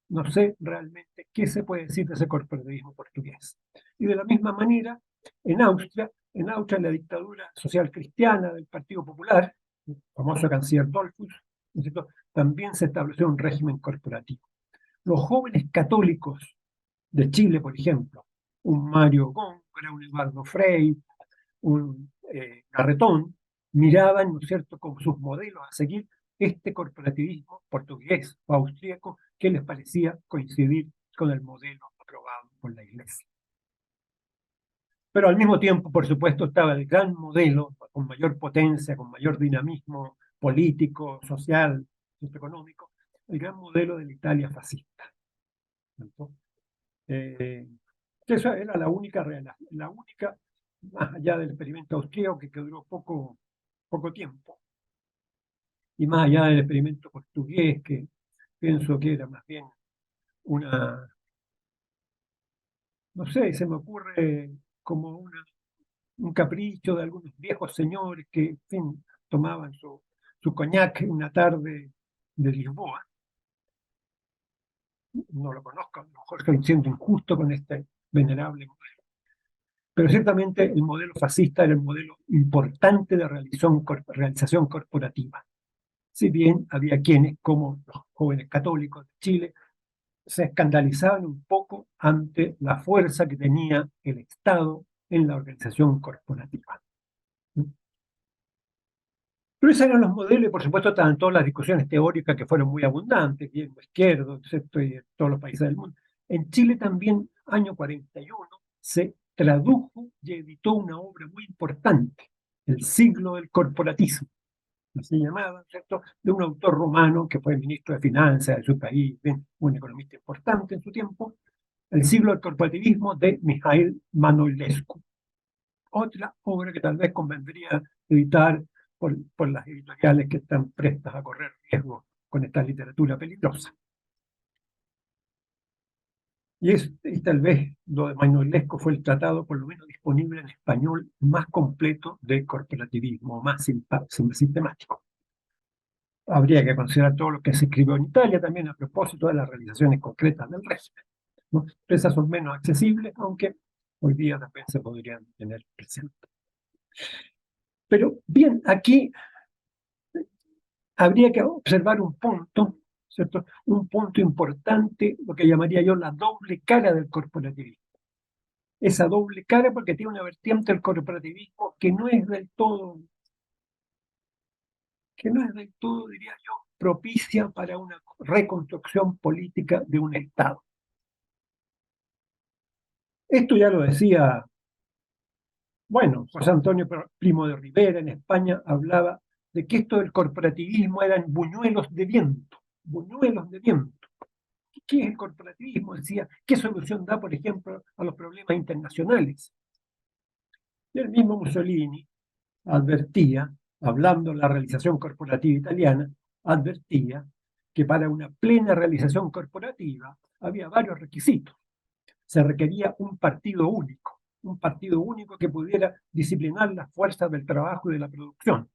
No sé realmente qué se puede decir de ese corporativismo portugués. Y de la misma manera, en Austria la dictadura social cristiana del Partido Popular, el famoso canciller Dollfuss, ¿no es cierto?, también se estableció un régimen corporativo. Los jóvenes católicos de Chile, por ejemplo, un Mario Góngora, un Eduardo Frei, un Garretón, miraban, ¿no es cierto?, como sus modelos a seguir este corporativismo portugués o austríaco que les parecía coincidir con el modelo aprobado por la Iglesia. Pero al mismo tiempo, por supuesto, estaba el gran modelo con mayor potencia, con mayor dinamismo político, social, económico, el gran modelo de la Italia fascista. Esa era la única, más allá del experimento austríaco que duró poco tiempo, y más allá del experimento portugués, que pienso que era más bien no sé, se me ocurre como un capricho de algunos viejos señores que, en fin, tomaban su coñac una tarde de Lisboa. No lo conozco, a lo mejor estoy siendo injusto con este venerable modelo. Pero ciertamente el modelo fascista era el modelo importante de realización corporativa. Si bien había quienes, como los jóvenes católicos de Chile, se escandalizaban un poco ante la fuerza que tenía el Estado en la organización corporativa. Pero esos eran los modelos, y por supuesto estaban todas las discusiones teóricas que fueron muy abundantes, bien izquierdo, excepto y en todos los países del mundo. En Chile también, año 41, se tradujo y editó una obra muy importante, El siglo del corporatismo, así llamada, ¿cierto?, de un autor romano que fue ministro de Finanzas de su país, un economista importante en su tiempo, El siglo del corporativismo de Mihail Manoilescu. Otra obra que tal vez convendría editar por las editoriales que están prestas a correr riesgo con esta literatura peligrosa. Y tal vez lo de Manoilescu fue el tratado, por lo menos disponible en español, más completo de corporativismo, más sistemático. Habría que considerar todo lo que se escribió en Italia también a propósito de las realizaciones concretas del régimen, ¿no? Esas son menos accesibles, aunque hoy día también se podrían tener presentes. Pero bien, aquí habría que observar un punto, ¿cierto?, un punto importante, lo que llamaría yo la doble cara del corporativismo. Esa doble cara porque tiene una vertiente del corporativismo que no es del todo, diría yo, propicia para una reconstrucción política de un Estado. Esto ya lo decía, bueno, José Antonio Primo de Rivera en España hablaba de que esto del corporativismo eran buñuelos de viento, buñuelos de viento. ¿Qué es el corporativismo? Decía, ¿qué solución da, por ejemplo, a los problemas internacionales? Y el mismo Mussolini advertía, hablando de la realización corporativa italiana, advertía que para una plena realización corporativa había varios requisitos. Se requería un partido único que pudiera disciplinar las fuerzas del trabajo y de la producción.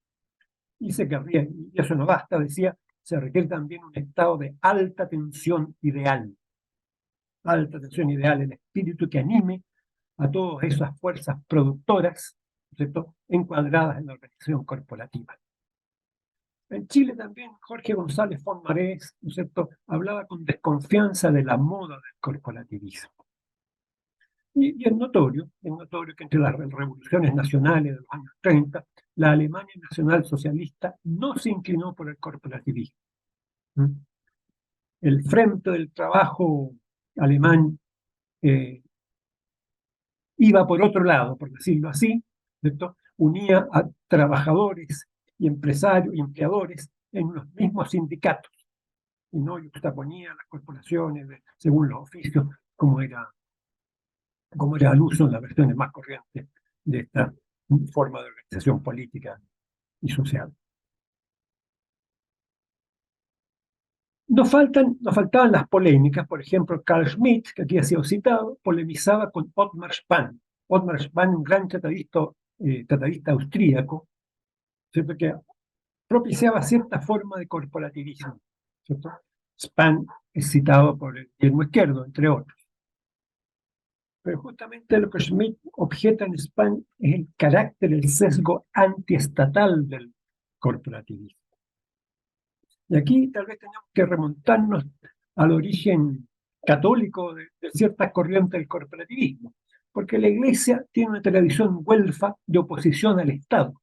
Y eso no basta, decía, se requiere también un estado de alta tensión ideal, el espíritu que anime a todas esas fuerzas productoras, ¿cierto?, encuadradas en la organización corporativa. En Chile también Jorge González Fonmarés, ¿no es cierto?, hablaba con desconfianza de la moda del corporativismo. Y es notorio que entre las revoluciones nacionales de los años 30, la Alemania nacional socialista no se inclinó por el corporativismo. El Frente del Trabajo alemán iba por otro lado, por decirlo así, ¿cierto?, unía a trabajadores y empresarios y empleadores en los mismos sindicatos, y no juxtaponía las corporaciones según los oficios, como era al uso en las versiones más corrientes de esta forma de organización política y social. nos faltaban las polémicas. Por ejemplo, Carl Schmitt, que aquí ha sido citado, polemizaba con Ottmar Spann. Ottmar Spann, un gran tratadista austríaco, ¿cierto? Que propiciaba cierta forma de corporativismo, ¿cierto? Spann es citado por Guillermo Izquierdo, entre otros. Pero justamente lo que Schmitt objeta en Spann es el carácter, el sesgo antiestatal del corporativismo. Y aquí tal vez tenemos que remontarnos al origen católico de ciertas corrientes del corporativismo, porque la Iglesia tiene una tradición güelfa de oposición al Estado.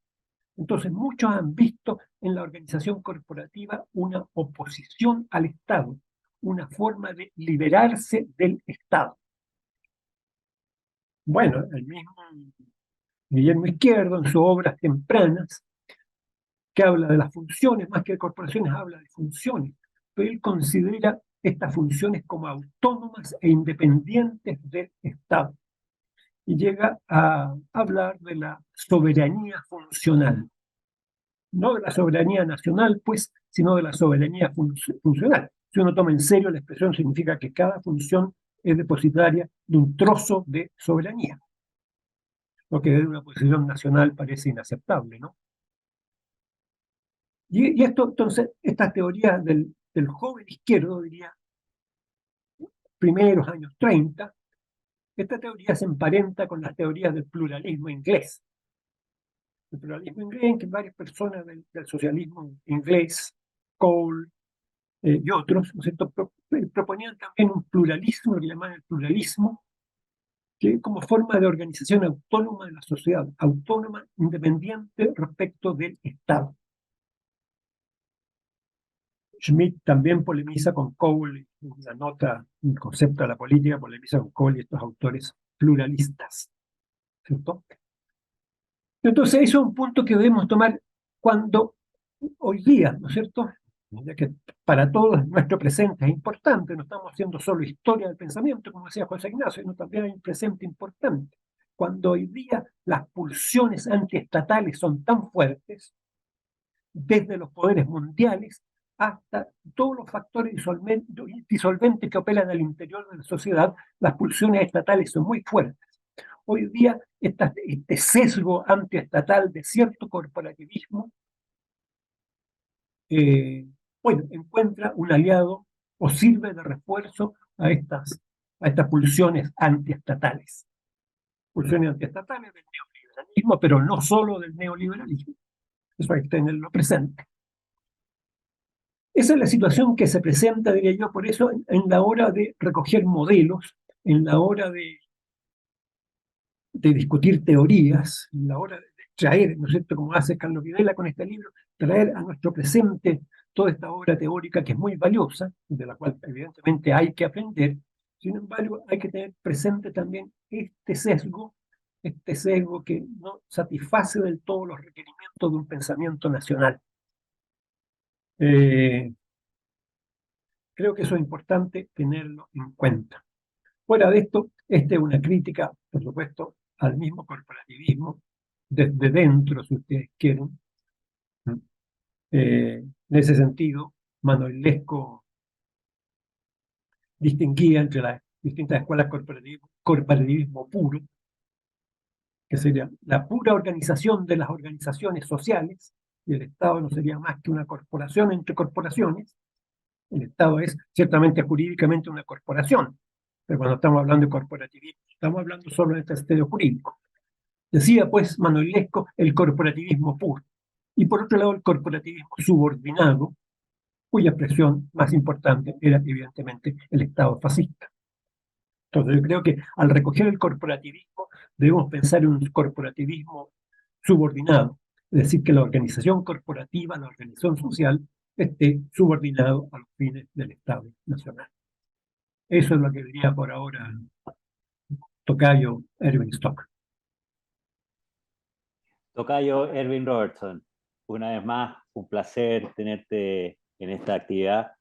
Entonces muchos han visto en la organización corporativa una oposición al Estado, una forma de liberarse del Estado. Bueno, el mismo Guillermo Izquierdo, en sus obras tempranas, que habla de las funciones, más que de corporaciones, habla de funciones, pero él considera estas funciones como autónomas e independientes del Estado. Y llega a hablar de la soberanía funcional. No de la soberanía nacional, pues, sino de la soberanía funcional. Si uno toma en serio la expresión, significa que cada función es depositaria de un trozo de soberanía, lo que desde una posición nacional parece inaceptable, ¿no? Y esto, entonces, esta teoría del joven izquierdo, diría, primeros años 30, esta teoría se emparenta con las teorías del pluralismo inglés. El pluralismo inglés, en que varias personas del socialismo inglés, Cole y otros, ¿no es cierto?, proponían también un pluralismo, lo que llamaban el pluralismo, que como forma de organización autónoma de la sociedad, autónoma, independiente respecto del Estado. Schmitt también polemiza con Cole, una nota, un concepto de la política, polemiza con Cole y estos autores pluralistas, ¿cierto? Entonces, eso es un punto que debemos tomar cuando hoy día, ¿no es cierto? Ya que para todos nuestro presente es importante, no estamos haciendo solo historia del pensamiento, como decía José Ignacio, sino también hay un presente importante. Cuando hoy día las pulsiones antiestatales son tan fuertes, desde los poderes mundiales hasta todos los factores disolventes que operan al interior de la sociedad, las pulsiones estatales son muy fuertes. Hoy día este sesgo antiestatal de cierto corporativismo, bueno, encuentra un aliado o sirve de refuerzo a estas pulsiones antiestatales. Pulsiones antiestatales del neoliberalismo, pero no solo del neoliberalismo. Eso hay que tenerlo presente. Esa es la situación que se presenta, diría yo, por eso en la hora de recoger modelos, en la hora de discutir teorías, en la hora de traer, ¿no es cierto?, como hace Carlos Videla con este libro, traer a nuestro presente toda esta obra teórica que es muy valiosa, de la cual evidentemente hay que aprender. Sin embargo, hay que tener presente también este sesgo que no satisface del todo los requerimientos de un pensamiento nacional. Creo que eso es importante tenerlo en cuenta. Fuera de esto, esta es una crítica, por supuesto, al mismo corporativismo, desde dentro, si ustedes quieren. En ese sentido, Manuel Lesco distinguía entre las distintas escuelas corporativismo puro, que sería la pura organización de las organizaciones sociales, y el Estado no sería más que una corporación entre corporaciones. El Estado es ciertamente jurídicamente una corporación, pero cuando estamos hablando de corporativismo, estamos hablando solo de este sentido jurídico. Decía pues Manuel Lesco el corporativismo puro. Y por otro lado el corporativismo subordinado, cuya expresión más importante era evidentemente el Estado fascista. Entonces yo creo que al recoger el corporativismo debemos pensar en un corporativismo subordinado, es decir, que la organización corporativa, la organización social, esté subordinado a los fines del Estado nacional. Eso es lo que diría por ahora tocayo Erwin Stock. Tocayo Erwin Robertson, una vez más, un placer tenerte en esta actividad.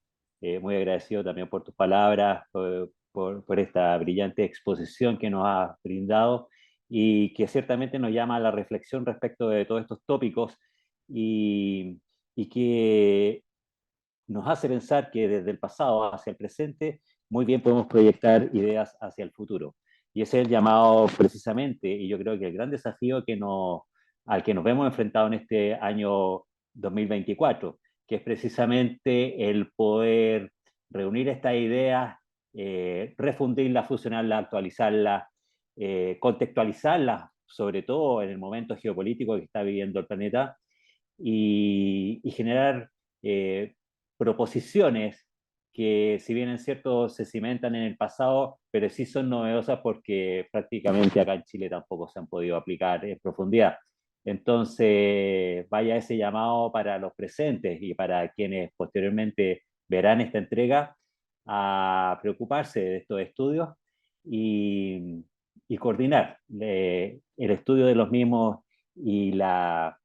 Muy agradecido también por tus palabras, por esta brillante exposición que nos has brindado y que ciertamente nos llama a la reflexión respecto de todos estos tópicos y que nos hace pensar que desde el pasado hacia el presente muy bien podemos proyectar ideas hacia el futuro. Y ese es el llamado precisamente, y yo creo que el gran desafío al que nos vemos enfrentados en este año 2024, que es precisamente el poder reunir estas ideas, refundirlas, fusionarlas, actualizarlas, contextualizarlas, sobre todo en el momento geopolítico que está viviendo el planeta, y generar proposiciones que, si bien es cierto, se cimentan en el pasado, pero sí son novedosas porque prácticamente acá en Chile tampoco se han podido aplicar en profundidad. Entonces, vaya ese llamado para los presentes y para quienes posteriormente verán esta entrega a preocuparse de estos estudios y coordinar el estudio de los mismos y la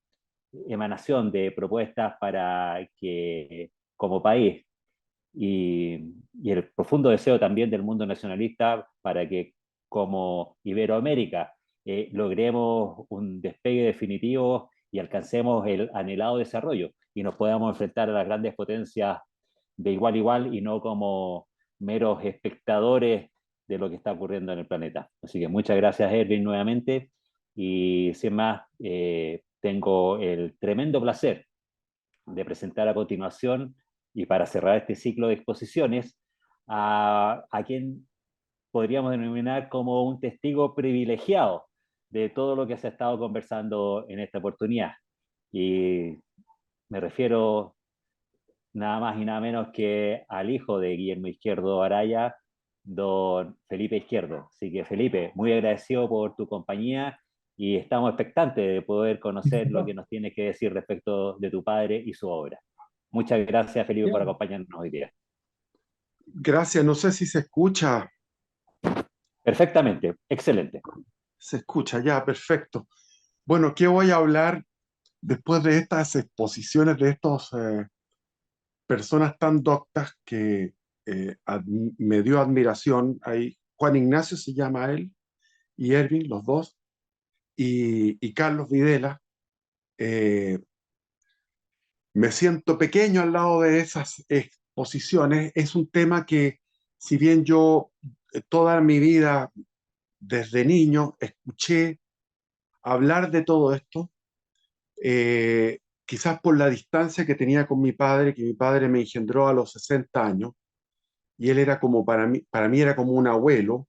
emanación de propuestas para que como país y el profundo deseo también del mundo nacionalista para que como Iberoamérica logremos un despegue definitivo y alcancemos el anhelado desarrollo y nos podamos enfrentar a las grandes potencias de igual a igual y no como meros espectadores de lo que está ocurriendo en el planeta. Así que muchas gracias, Erwin, nuevamente. Y sin más, tengo el tremendo placer de presentar a continuación y para cerrar este ciclo de exposiciones a quien podríamos denominar como un testigo privilegiado de todo lo que se ha estado conversando en esta oportunidad. Y me refiero nada más y nada menos que al hijo de Guillermo Izquierdo Araya, don Felipe Izquierdo. Así que Felipe, muy agradecido por tu compañía y estamos expectantes de poder conocer lo que nos tienes que decir respecto de tu padre y su obra. Muchas gracias, Felipe, por Bien, acompañarnos hoy día. Gracias, no sé si se escucha. Perfectamente, excelente. Se escucha ya, perfecto. Bueno, ¿qué voy a hablar después de estas exposiciones de estos personas tan doctas que me dio admiración? Ahí, Juan Ignacio se llama él, y Ervin, los dos, y Carlos Videla. Eh, Me siento pequeño al lado de esas exposiciones. Es un tema que, si bien yo toda mi vida, desde niño, escuché hablar de todo esto, quizás por la distancia que tenía con mi padre, que mi padre me engendró a los 60 años, y él era como para mí era como un abuelo,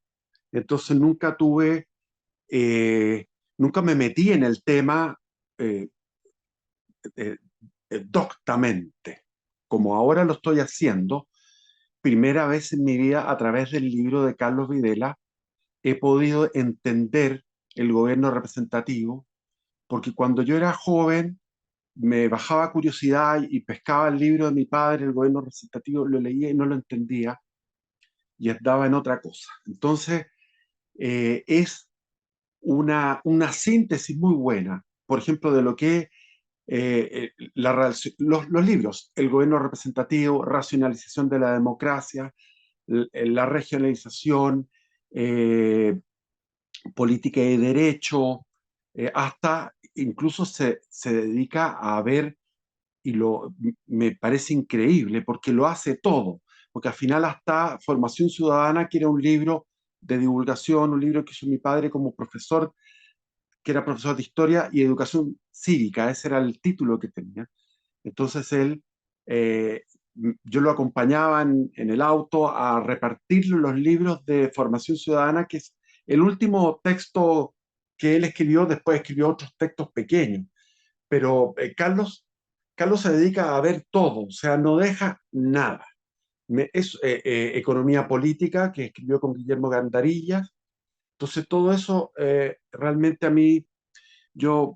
entonces eh, nunca me metí en el tema eh, eh, doctamente, como ahora lo estoy haciendo. Primera vez en mi vida, a través del libro de Carlos Videla, he podido entender el gobierno representativo, porque cuando yo era joven me bajaba curiosidad y pescaba el libro de mi padre, el gobierno representativo, lo leía y no lo entendía y estaba en otra cosa. Entonces, es una síntesis muy buena, por ejemplo, de lo que los libros, el gobierno representativo, racionalización de la democracia, la regionalización, política de derecho, hasta incluso se dedica a ver, y me parece increíble porque lo hace todo, porque al final hasta Formación Ciudadana, que era un libro de divulgación, un libro que hizo mi padre como profesor, que era profesor de historia y educación cívica, ese era el título que tenía. Entonces él, yo lo acompañaba en el auto a repartir los libros de Formación Ciudadana, que es el último texto que él escribió. Después escribió otros textos pequeños, pero Carlos se dedica a ver todo, o sea, no deja nada. Es economía política, que escribió con Guillermo Gandarillas. Entonces todo eso realmente a mí, yo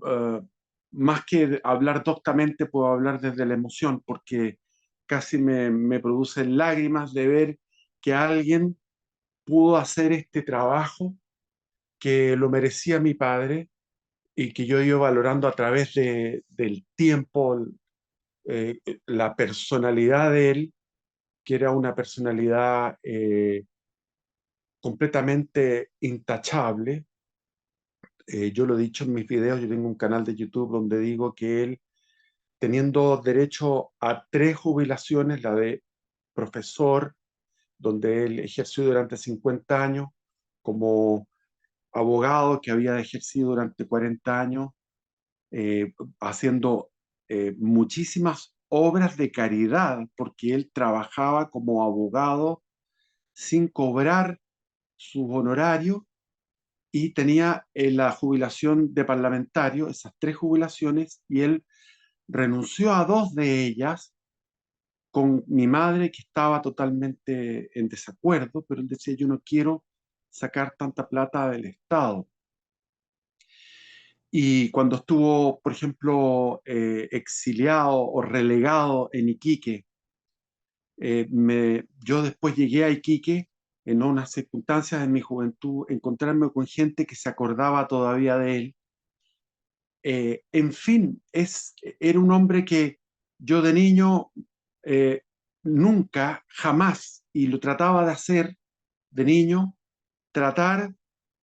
más que hablar doctamente, puedo hablar desde la emoción, porque casi me producen lágrimas de ver que alguien pudo hacer este trabajo, que lo merecía mi padre y que yo he ido valorando a través del tiempo, la personalidad de él, que era una personalidad completamente intachable. Yo lo he dicho en mis videos, yo tengo un canal de YouTube donde digo que él teniendo derecho a 3 jubilaciones, la de profesor, donde él ejerció durante 50 años, como abogado que había ejercido durante 40 años, haciendo muchísimas obras de caridad, porque él trabajaba como abogado sin cobrar sus honorarios y tenía la jubilación de parlamentario, esas 3 jubilaciones, y él renunció a 2 de ellas con mi madre, que estaba totalmente en desacuerdo, pero él decía, yo no quiero sacar tanta plata del Estado. Y cuando estuvo, por ejemplo, exiliado o relegado en Iquique, yo después llegué a Iquique en unas circunstancias en mi juventud, encontrarme con gente que se acordaba todavía de él. En fin, era un hombre que yo de niño nunca, jamás, y lo trataba de hacer de niño, tratar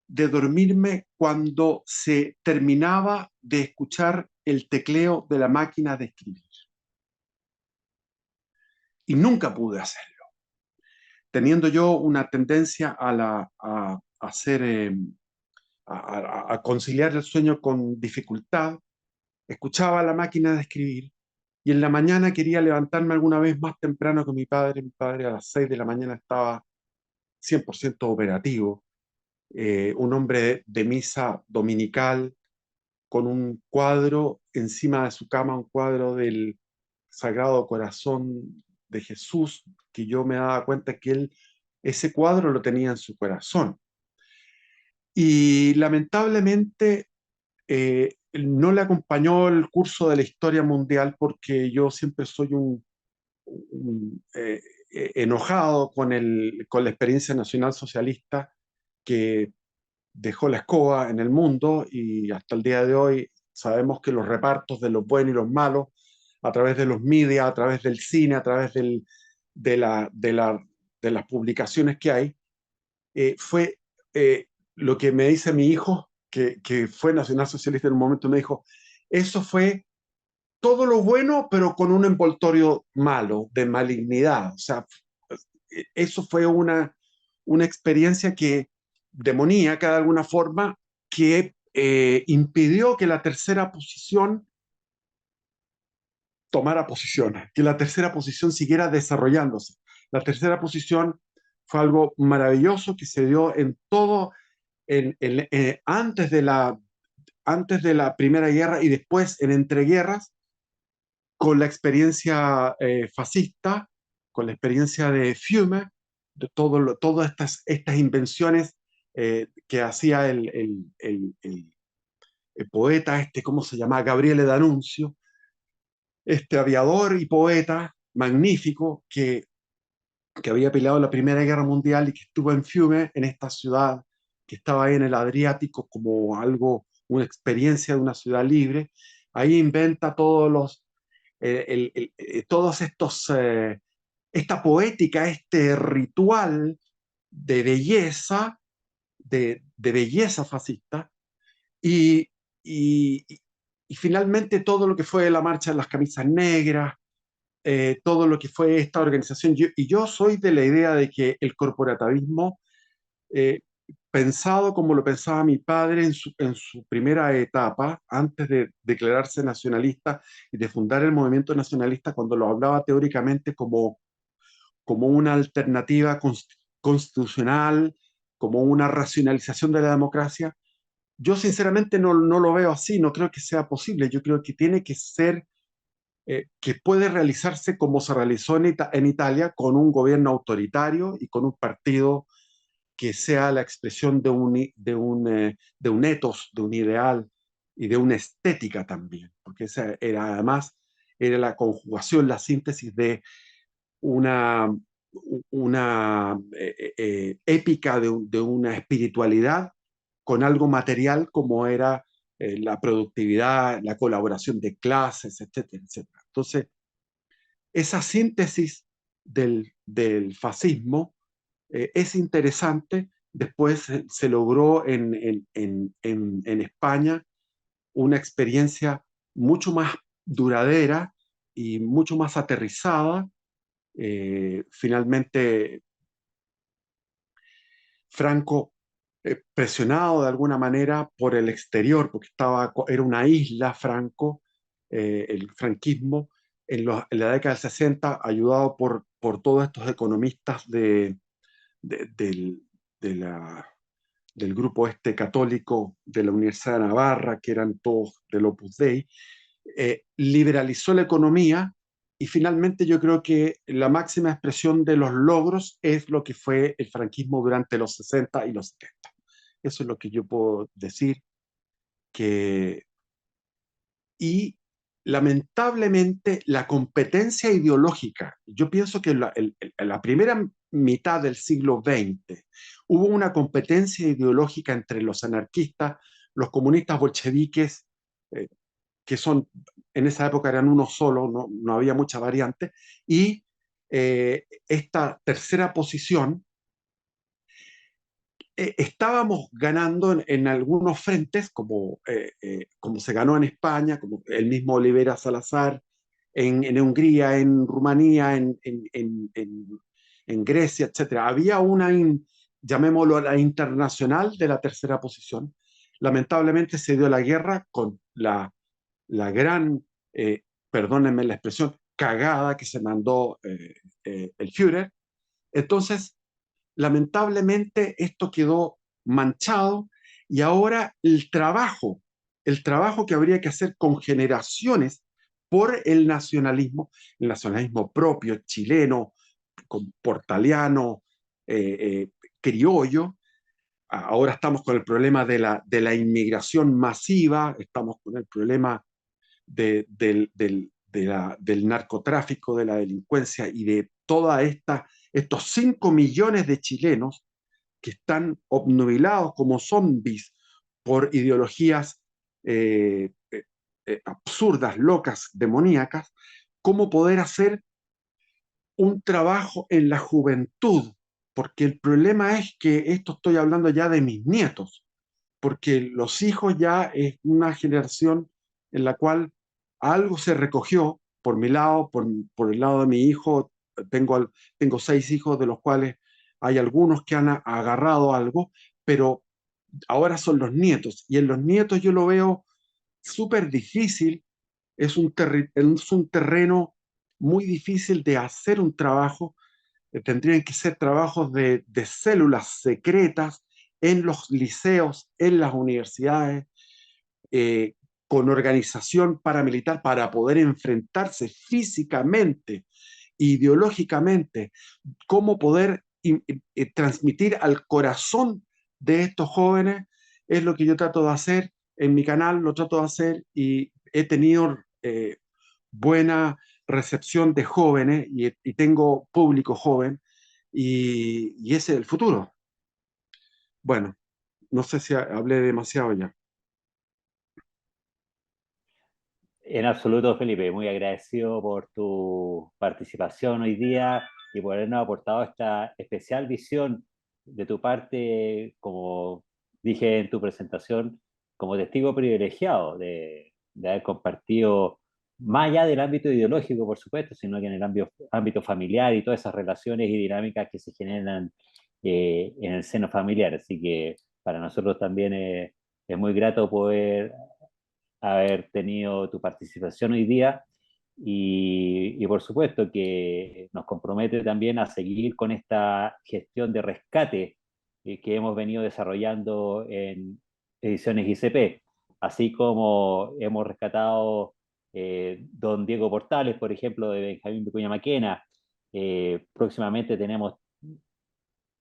de dormirme cuando se terminaba de escuchar el tecleo de la máquina de escribir. Y nunca pude hacerlo. Teniendo yo una tendencia a hacer, a conciliar el sueño con dificultad, escuchaba la máquina de escribir y en la mañana quería levantarme alguna vez más temprano que mi padre. Mi padre a las 6 de la mañana estaba 100% operativo, un hombre de misa dominical, con un cuadro encima de su cama, un cuadro del Sagrado Corazón de Jesús, que yo me daba cuenta que él, ese cuadro lo tenía en su corazón. Y lamentablemente no le acompañó el curso de la historia mundial, porque yo siempre soy un enojado con la experiencia nacional socialista que dejó la escoba en el mundo, y hasta el día de hoy sabemos que los repartos de los buenos y los malos, a través de los medios, a través del cine, a través de las publicaciones que hay, fue lo que me dice mi hijo, que fue nacionalsocialista en un momento, me dijo, eso fue todo lo bueno, pero con un envoltorio malo, de malignidad. O sea, eso fue una experiencia demoníaca de alguna forma, que impidió que la tercera posición tomara posiciones, que la tercera posición siguiera desarrollándose. La tercera posición fue algo maravilloso que se dio en todo, antes de la Primera Guerra y después en entreguerras, con la experiencia fascista, con la experiencia de Fiume, de todas estas invenciones que hacía el poeta, ¿cómo se llama? Gabriele D'Annunzio, este aviador y poeta magnífico que había peleado la Primera Guerra Mundial y que estuvo en Fiume, en esta ciudad que estaba ahí en el Adriático, como una experiencia de una ciudad libre. Ahí inventa todos estos, esta poética, este ritual de belleza, de belleza fascista, y, y, y finalmente todo lo que fue la marcha de las camisas negras, todo lo que fue esta organización. Yo soy de la idea de que el corporativismo, pensado como lo pensaba mi padre en su primera etapa, antes de declararse nacionalista y de fundar el movimiento nacionalista, cuando lo hablaba teóricamente como una alternativa constitucional, como una racionalización de la democracia, yo sinceramente no lo veo así, no creo que sea posible. Yo creo que tiene que ser, que puede realizarse como se realizó en Italia, con un gobierno autoritario y con un partido que sea la expresión de un ethos, de un ideal y de una estética también, porque esa era además era la conjugación, la síntesis de una, una épica de una espiritualidad con algo material, como era la productividad, la colaboración de clases, etcétera, etcétera. Entonces, esa síntesis del fascismo es interesante. Después se logró en España una experiencia mucho más duradera y mucho más aterrizada. Finalmente, Franco, presionado de alguna manera por el exterior, porque era una isla Franco, el franquismo, en la década del 60, ayudado por todos estos economistas de- del, de la- del grupo este católico de la Universidad de Navarra, que eran todos del Opus Dei, liberalizó la economía y finalmente yo creo que la máxima expresión de los logros es lo que fue el franquismo durante los 60 y los 70. Eso es lo que yo puedo decir. Que, y lamentablemente la competencia ideológica, yo pienso que en la primera mitad del siglo XX hubo una competencia ideológica entre los anarquistas, los comunistas bolcheviques, eh, que son, en esa época eran uno solo, no había mucha variante, y esta tercera posición, estábamos ganando en algunos frentes, como se ganó en España, como el mismo Olivera Salazar, en Hungría, en Rumanía, en Grecia, etc. Había llamémoslo la internacional de la tercera posición. Lamentablemente se dio la guerra con la gran, perdónenme la expresión, cagada que se mandó el Führer. Entonces, lamentablemente esto quedó manchado y ahora el trabajo que habría que hacer con generaciones por el nacionalismo propio, chileno, portaliano, criollo. Ahora estamos con el problema de la inmigración masiva, estamos con el problema del narcotráfico, de la delincuencia y de estos 5 millones de chilenos que están obnubilados como zombies por ideologías absurdas, locas, demoníacas, cómo poder hacer un trabajo en la juventud, porque el problema es que esto estoy hablando ya de mis nietos, porque los hijos ya es una generación en la cual algo se recogió por mi lado, por el lado de mi hijo. Tengo 6 hijos, de los cuales hay algunos que han agarrado algo, pero ahora son los nietos, y en los nietos yo lo veo súper difícil. Es un terreno muy difícil de hacer un trabajo. Tendrían que ser trabajos de células secretas en los liceos, en las universidades, eh, con organización paramilitar para poder enfrentarse físicamente, ideológicamente, cómo poder transmitir al corazón de estos jóvenes. Es lo que yo trato de hacer en mi canal, lo trato de hacer y he tenido buena recepción de jóvenes y tengo público joven y ese es el futuro. Bueno, no sé si hablé demasiado ya. En absoluto, Felipe, muy agradecido por tu participación hoy día y por habernos aportado esta especial visión de tu parte, como dije en tu presentación, como testigo privilegiado de haber compartido, más allá del ámbito ideológico, por supuesto, sino que en el ámbito familiar y todas esas relaciones y dinámicas que se generan en el seno familiar. Así que para nosotros también es muy grato poder haber tenido tu participación hoy día y por supuesto que nos compromete también a seguir con esta gestión de rescate que hemos venido desarrollando en Ediciones ICP, así como hemos rescatado Don Diego Portales, por ejemplo, de Benjamín Vicuña Maquena. Próximamente tenemos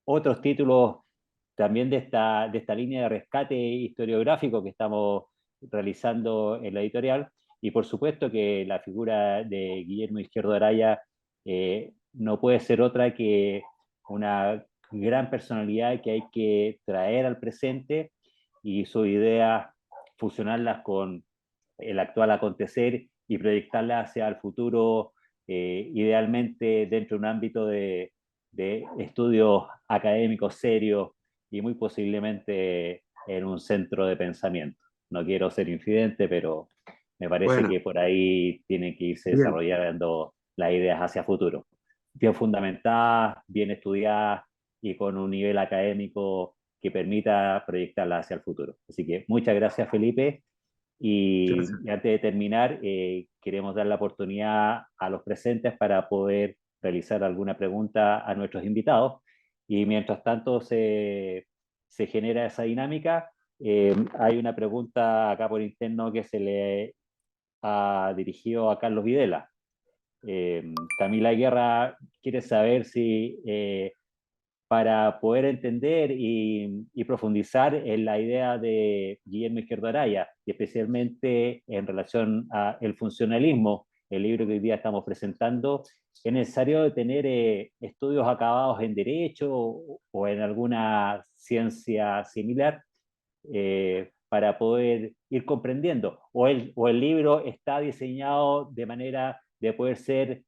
otros títulos también de esta línea de rescate historiográfico que estamos realizando en la editorial. Y por supuesto que la figura de Guillermo Izquierdo Araya no puede ser otra que una gran personalidad que hay que traer al presente y sus ideas fusionarlas con el actual acontecer y proyectarlas hacia el futuro, idealmente dentro de un ámbito de estudios académicos serios y muy posiblemente en un centro de pensamiento. No quiero ser infidente, pero me parece Bueno, que por ahí tienen que irse bien. desarrollando las ideas hacia futuro. Bien fundamentadas, bien estudiadas y con un nivel académico que permita proyectarlas hacia el futuro. Así que muchas gracias, Felipe. Gracias. Y antes de terminar, queremos dar la oportunidad a los presentes para poder realizar alguna pregunta a nuestros invitados. Y mientras tanto se genera esa dinámica, hay una pregunta acá por interno que se le ha dirigido a Carlos Videla. Camila Guerra quiere saber si para poder entender y profundizar en la idea de Guillermo Izquierdo Araya, y especialmente en relación al funcionalismo, el libro que hoy día estamos presentando, es necesario tener estudios acabados en Derecho o en alguna ciencia similar para poder ir comprendiendo. O el libro está diseñado de manera de poder ser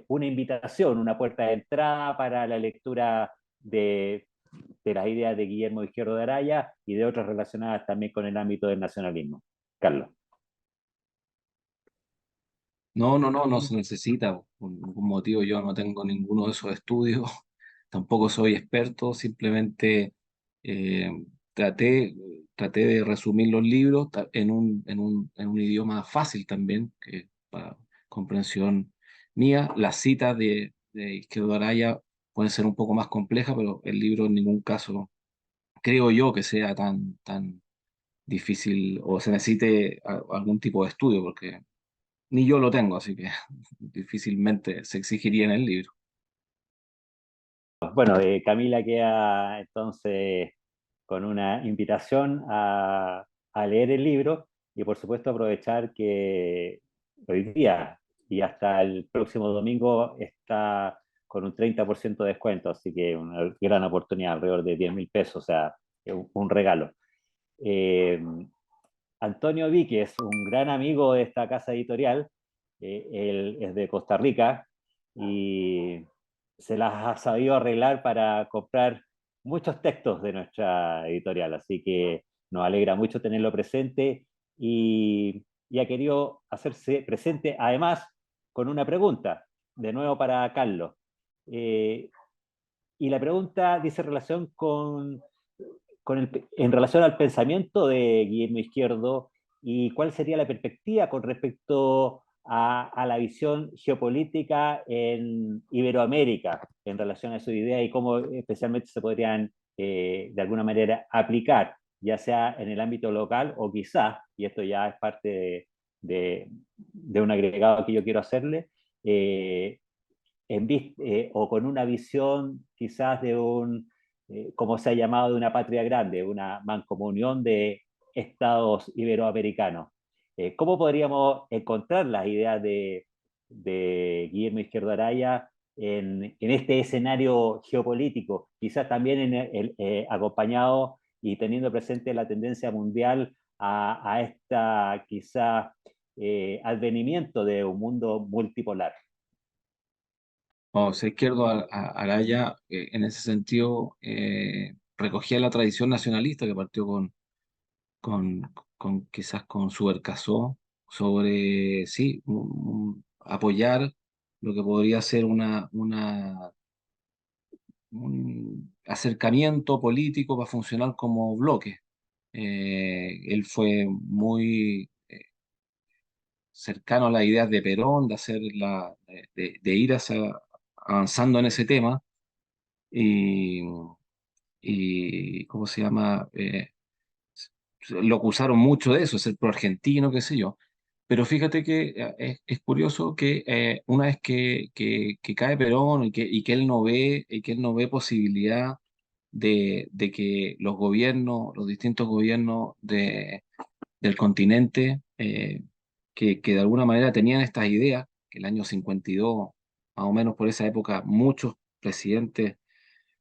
una invitación, una puerta de entrada para la lectura de las ideas de Guillermo Izquierdo de Araya y de otras relacionadas también con el ámbito del nacionalismo. Carlos. No se necesita. Por ningún motivo yo no tengo ninguno de esos estudios, tampoco soy experto, simplemente eh, traté, traté de resumir los libros en un idioma fácil también, que para comprensión mía. Las citas de Izquierdo Araya pueden ser un poco más complejas, pero el libro en ningún caso creo yo que sea tan difícil o se necesite algún tipo de estudio, porque ni yo lo tengo, así que difícilmente se exigiría en el libro. Bueno, Camila queda entonces con una invitación a leer el libro y por supuesto aprovechar que hoy día y hasta el próximo domingo está con un 30% de descuento, así que una gran oportunidad, alrededor de 10.000 pesos, o sea, un regalo. Eh, Antonio Vique es un gran amigo de esta casa editorial, él es de Costa Rica y se las ha sabido arreglar para comprar muchos textos de nuestra editorial, así que nos alegra mucho tenerlo presente y ha querido hacerse presente además con una pregunta, de nuevo para Carlos. Eh, y la pregunta dice relación en relación al pensamiento de Guillermo Izquierdo y cuál sería la perspectiva con respecto a la visión geopolítica en Iberoamérica en relación a su idea y cómo especialmente se podrían de alguna manera aplicar, ya sea en el ámbito local o quizás, y esto ya es parte de un agregado que yo quiero hacerle, eh, o con una visión quizás de como se ha llamado, de una patria grande, una mancomunión de estados iberoamericanos. ¿Cómo podríamos encontrar las ideas de Guillermo Izquierdo Araya en este escenario geopolítico? Quizás también acompañado y teniendo presente la tendencia mundial a esta quizás advenimiento de un mundo multipolar. O sea, Izquierdo Araya, en ese sentido, recogía la tradición nacionalista que partió con quizás con Subercasó sobre, sí, apoyar lo que podría ser un acercamiento político para funcionar como bloque. Él fue muy cercano a las ideas de Perón, de hacer de ir avanzando en ese tema y, y ¿cómo se llama? Lo acusaron mucho de eso, ser pro-argentino, qué sé yo. Pero fíjate que es curioso que una vez que cae Perón y que él no ve, y que él no ve posibilidad de que los gobiernos, los distintos gobiernos del continente, que de alguna manera tenían estas ideas, que el año 52, más o menos por esa época, muchos presidentes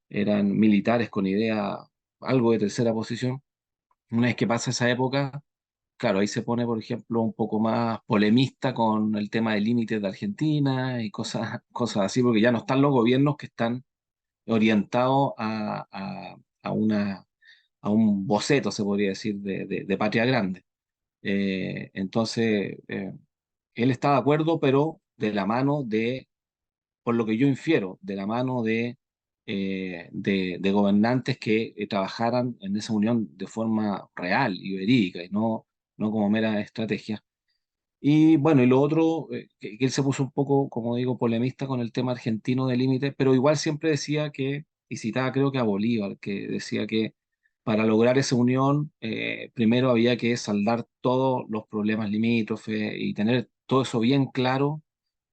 eran militares con idea algo de tercera posición. Una vez que pasa esa época, claro, ahí se pone, por ejemplo, un poco más polemista con el tema de límites de Argentina y cosas, cosas así, porque ya no están los gobiernos que están orientados a un boceto, se podría decir, de patria grande. Entonces, él está de acuerdo, pero de la mano de, por lo que yo infiero, de la mano de gobernantes que trabajaran en esa unión de forma real y verídica, y no como mera estrategia. Y bueno, y lo otro, que él se puso un poco, como digo, polemista con el tema argentino de límite, pero igual siempre decía que, y citaba creo que a Bolívar, que decía que para lograr esa unión, primero había que saldar todos los problemas limítrofes y tener todo eso bien claro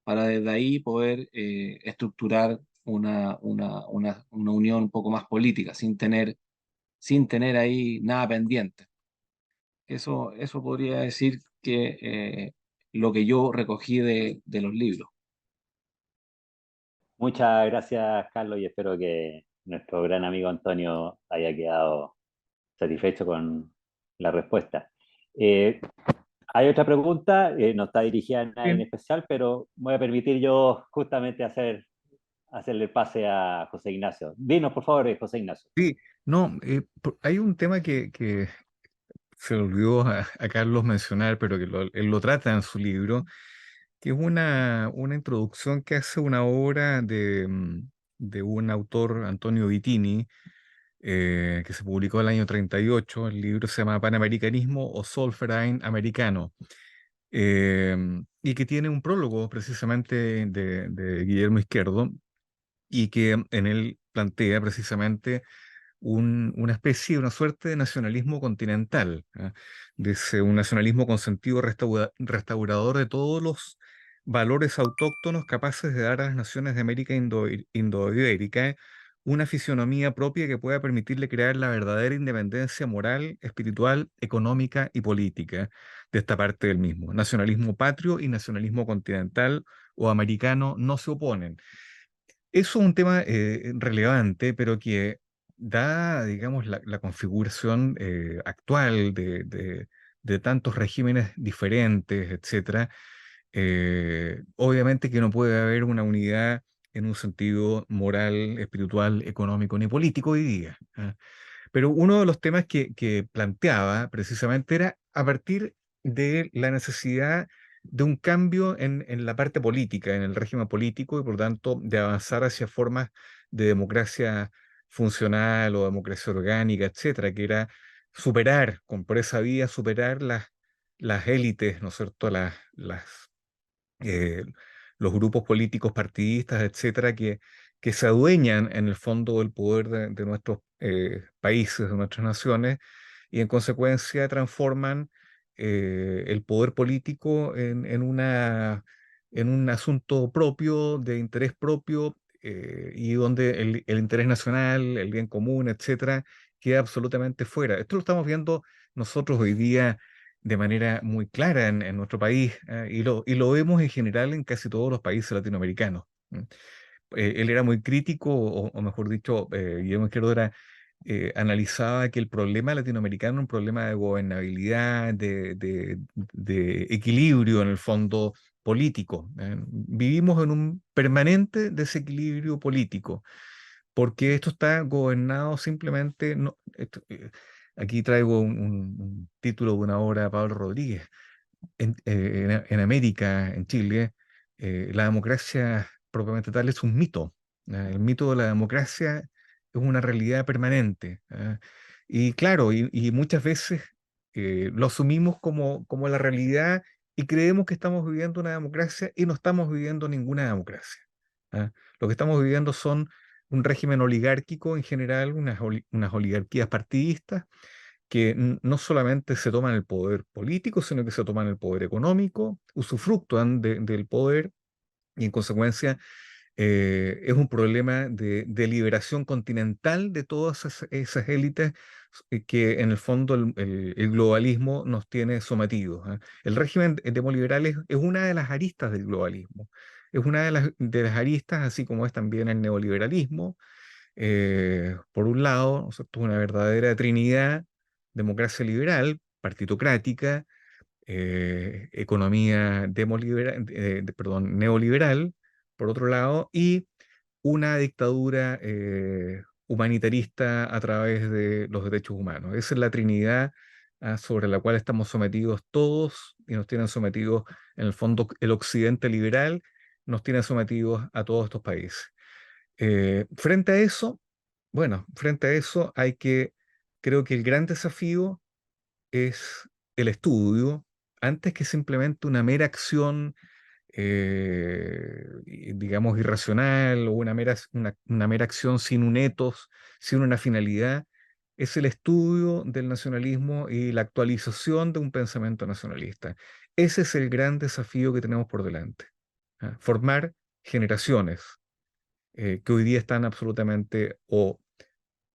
para desde ahí poder estructurar una unión un poco más política, sin tener ahí nada pendiente. Eso podría decir que lo que yo recogí de los libros. Muchas gracias, Carlos, y espero que nuestro gran amigo Antonio haya quedado satisfecho con la respuesta. Hay otra pregunta, no está dirigida a nadie en Bien. especial, pero voy a permitir yo justamente hacerle el pase a José Ignacio. Dinos, por favor, José Ignacio. Sí, no, hay un tema que se le olvidó a Carlos mencionar, pero que él lo trata en su libro, que es una introducción que hace una obra de un autor, Antonio Vitini, que se publicó el año 38. El libro se llama Panamericanismo o Zollverein Americano, y que tiene un prólogo precisamente de Guillermo Izquierdo, y que en él plantea precisamente una especie, una suerte de nacionalismo continental, ¿ah? Dice, un nacionalismo con sentido restaurador de todos los valores autóctonos capaces de dar a las naciones de América Indoibérica una fisionomía propia que pueda permitirle crear la verdadera independencia moral, espiritual, económica y política de esta parte del mismo. Nacionalismo patrio y nacionalismo continental o americano no se oponen. Eso es un tema relevante, pero que da, digamos, la configuración actual de tantos regímenes diferentes, etcétera. Obviamente que no puede haber una unidad en un sentido moral, espiritual, económico ni político hoy día, ¿ah? Pero uno de los temas que planteaba precisamente era a partir de la necesidad de un cambio en la parte política, en el régimen político, y por tanto de avanzar hacia formas de democracia funcional o democracia orgánica, etcétera, que era superar, por esa vía, superar las élites, ¿no es cierto?, eh, los grupos políticos partidistas, etcétera, que se adueñan en el fondo del poder de nuestros países, de nuestras naciones, y en consecuencia transforman el poder político en un asunto propio, de interés propio, y donde el interés nacional, el bien común, etcétera, queda absolutamente fuera. Esto lo estamos viendo nosotros hoy día de manera muy clara en nuestro país, y lo vemos en general en casi todos los países latinoamericanos. Él era muy crítico, o mejor dicho, Guillermo Izquierdo analizaba que el problema latinoamericano es un problema de gobernabilidad, de equilibrio en el fondo político. Vivimos en un permanente desequilibrio político, porque esto está gobernado simplemente, aquí traigo un título de una obra de Pablo Rodríguez, en América, en Chile, la democracia propiamente tal es un mito. El mito de la democracia es una realidad permanente. Y claro, y muchas veces lo asumimos como la realidad y creemos que estamos viviendo una democracia y no estamos viviendo ninguna democracia. ¿Ah? Lo que estamos viviendo son un régimen oligárquico en general, unas oligarquías partidistas que no solamente se toman el poder político, sino que se toman el poder económico, usufructúan del poder, y en consecuencia es un problema de liberación continental de todas esas élites, que en el fondo el globalismo nos tiene sometidos, ¿ah? El régimen demoliberal es una de las aristas del globalismo, es una de las aristas, así como es también el neoliberalismo. Por un lado, ¿no es cierto?, una verdadera trinidad: democracia liberal, partitocrática, economía perdón, neoliberal, por otro lado, y una dictadura humanitarista a través de los derechos humanos. Esa es la trinidad sobre la cual estamos sometidos todos y nos tienen sometidos, en el fondo, el occidente liberal nos tiene sometidos a todos estos países. Frente a eso, bueno, frente a eso creo que el gran desafío es el estudio, antes que simplemente una mera acción, digamos, irracional o una mera acción sin un etos, sin una finalidad. Es el estudio del nacionalismo y la actualización de un pensamiento nacionalista. Ese es el gran desafío que tenemos por delante. ¿Ah? Formar generaciones que hoy día están absolutamente o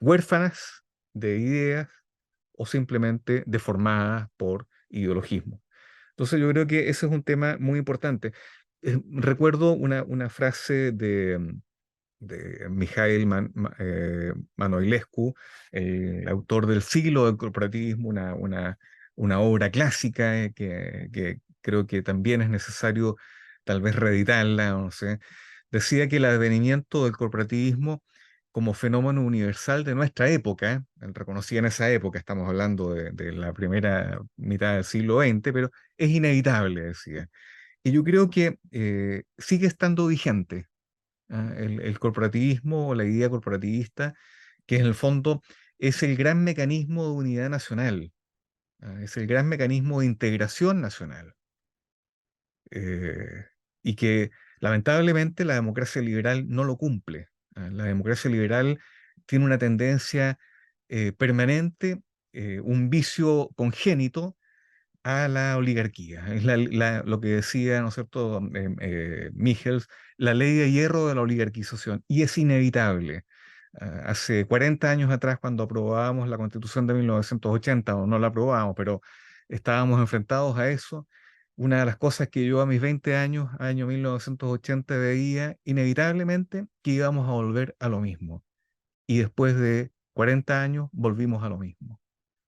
huérfanas de ideas o simplemente deformadas por ideologismo. Entonces yo creo que ese es un tema muy importante. Recuerdo una frase de Mijail Manoilescu, el autor del siglo del corporativismo, una obra clásica que creo que también es necesario tal vez reeditarla, no sé. Decía que el advenimiento del corporativismo como fenómeno universal de nuestra época, él reconocía en esa época, estamos hablando de la primera mitad del siglo XX, pero es inevitable, decía. Y yo creo que sigue estando vigente. ¿Ah? El corporativismo o la idea corporativista, que en el fondo es el gran mecanismo de unidad nacional, ¿ah? Es el gran mecanismo de integración nacional, eh, y que lamentablemente la democracia liberal no lo cumple. ¿Ah? La democracia liberal tiene una tendencia permanente, un vicio congénito a la oligarquía. Es lo que decía, ¿no es cierto?, Michels, la ley de hierro de la oligarquización. Y es inevitable. Hace 40 años atrás, cuando aprobábamos la Constitución de 1980, o no la aprobábamos, pero estábamos enfrentados a eso, una de las cosas que yo a mis 20 años, año 1980, veía inevitablemente que íbamos a volver a lo mismo. Y después de 40 años volvimos a lo mismo.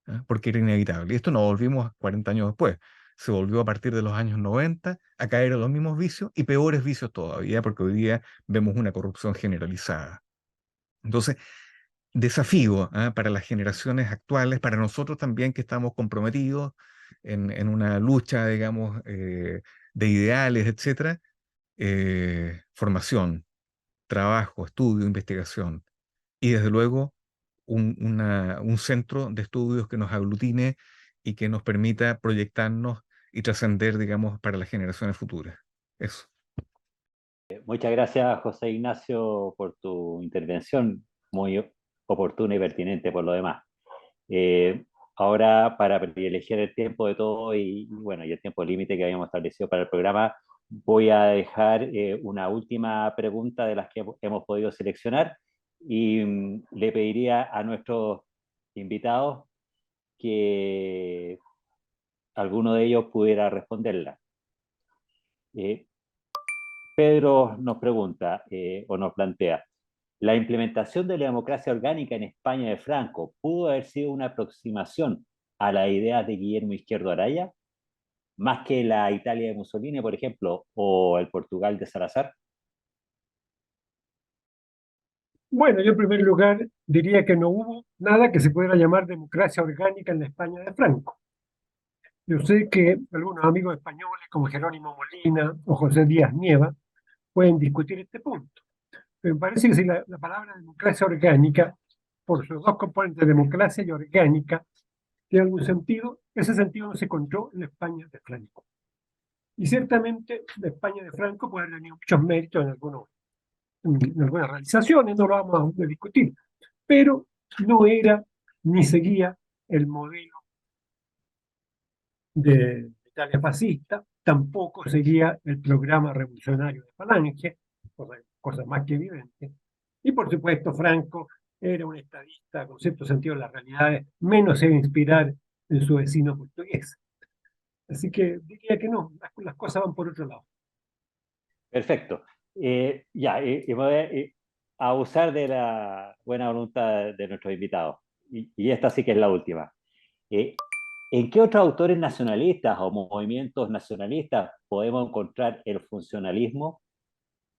¿Ah? Porque era inevitable. Y esto no volvimos 40 años después. Se volvió a partir de los años 90 a caer en los mismos vicios y peores vicios todavía, porque hoy día vemos una corrupción generalizada. Entonces, desafío, ¿ah? Para las generaciones actuales, para nosotros también que estamos comprometidos en una lucha, digamos, de ideales, etcétera, formación, trabajo, estudio, investigación y desde luego un centro de estudios que nos aglutine y que nos permita proyectarnos y trascender, digamos, para las generaciones futuras. Eso. Muchas gracias, José Ignacio, por tu intervención, muy oportuna y pertinente por lo demás. Eh, Ahora, para privilegiar el tiempo de todo bueno, y el tiempo límite que habíamos establecido para el programa, voy a dejar una última pregunta de las que hemos podido seleccionar y le pediría a nuestros invitados que alguno de ellos pudiera responderla. Eh, Pedro nos pregunta o nos plantea, ¿la implementación de la democracia orgánica en España de Franco pudo haber sido una aproximación a las ideas de Guillermo Izquierdo Araya, más que la Italia de Mussolini, por ejemplo, o el Portugal de Salazar? Bueno, yo en primer lugar diría que no hubo nada que se pudiera llamar democracia orgánica en la España de Franco. Yo sé que algunos amigos españoles como Jerónimo Molina o José Díaz Nieva pueden discutir este punto. Pero me parece que si la palabra democracia orgánica, por sus dos componentes, democracia y orgánica, tiene algún sentido, ese sentido no se encontró en la España de Franco. Y ciertamente la España de Franco puede haber tenido muchos méritos en algunas realizaciones, no lo vamos a discutir, pero no era ni seguía el modelo de Italia fascista, tampoco seguía el programa revolucionario de Falange, cosa más que evidente. Y por supuesto, Franco era un estadista con cierto sentido de las realidades, menos se iba a inspirar en su vecino portugués. Así que diría que no, las cosas van por otro lado. Perfecto. Ya, y voy a usar de la buena voluntad de nuestros invitados. Y esta sí que es la última. Eh, ¿En qué otros autores nacionalistas o movimientos nacionalistas podemos encontrar el funcionalismo?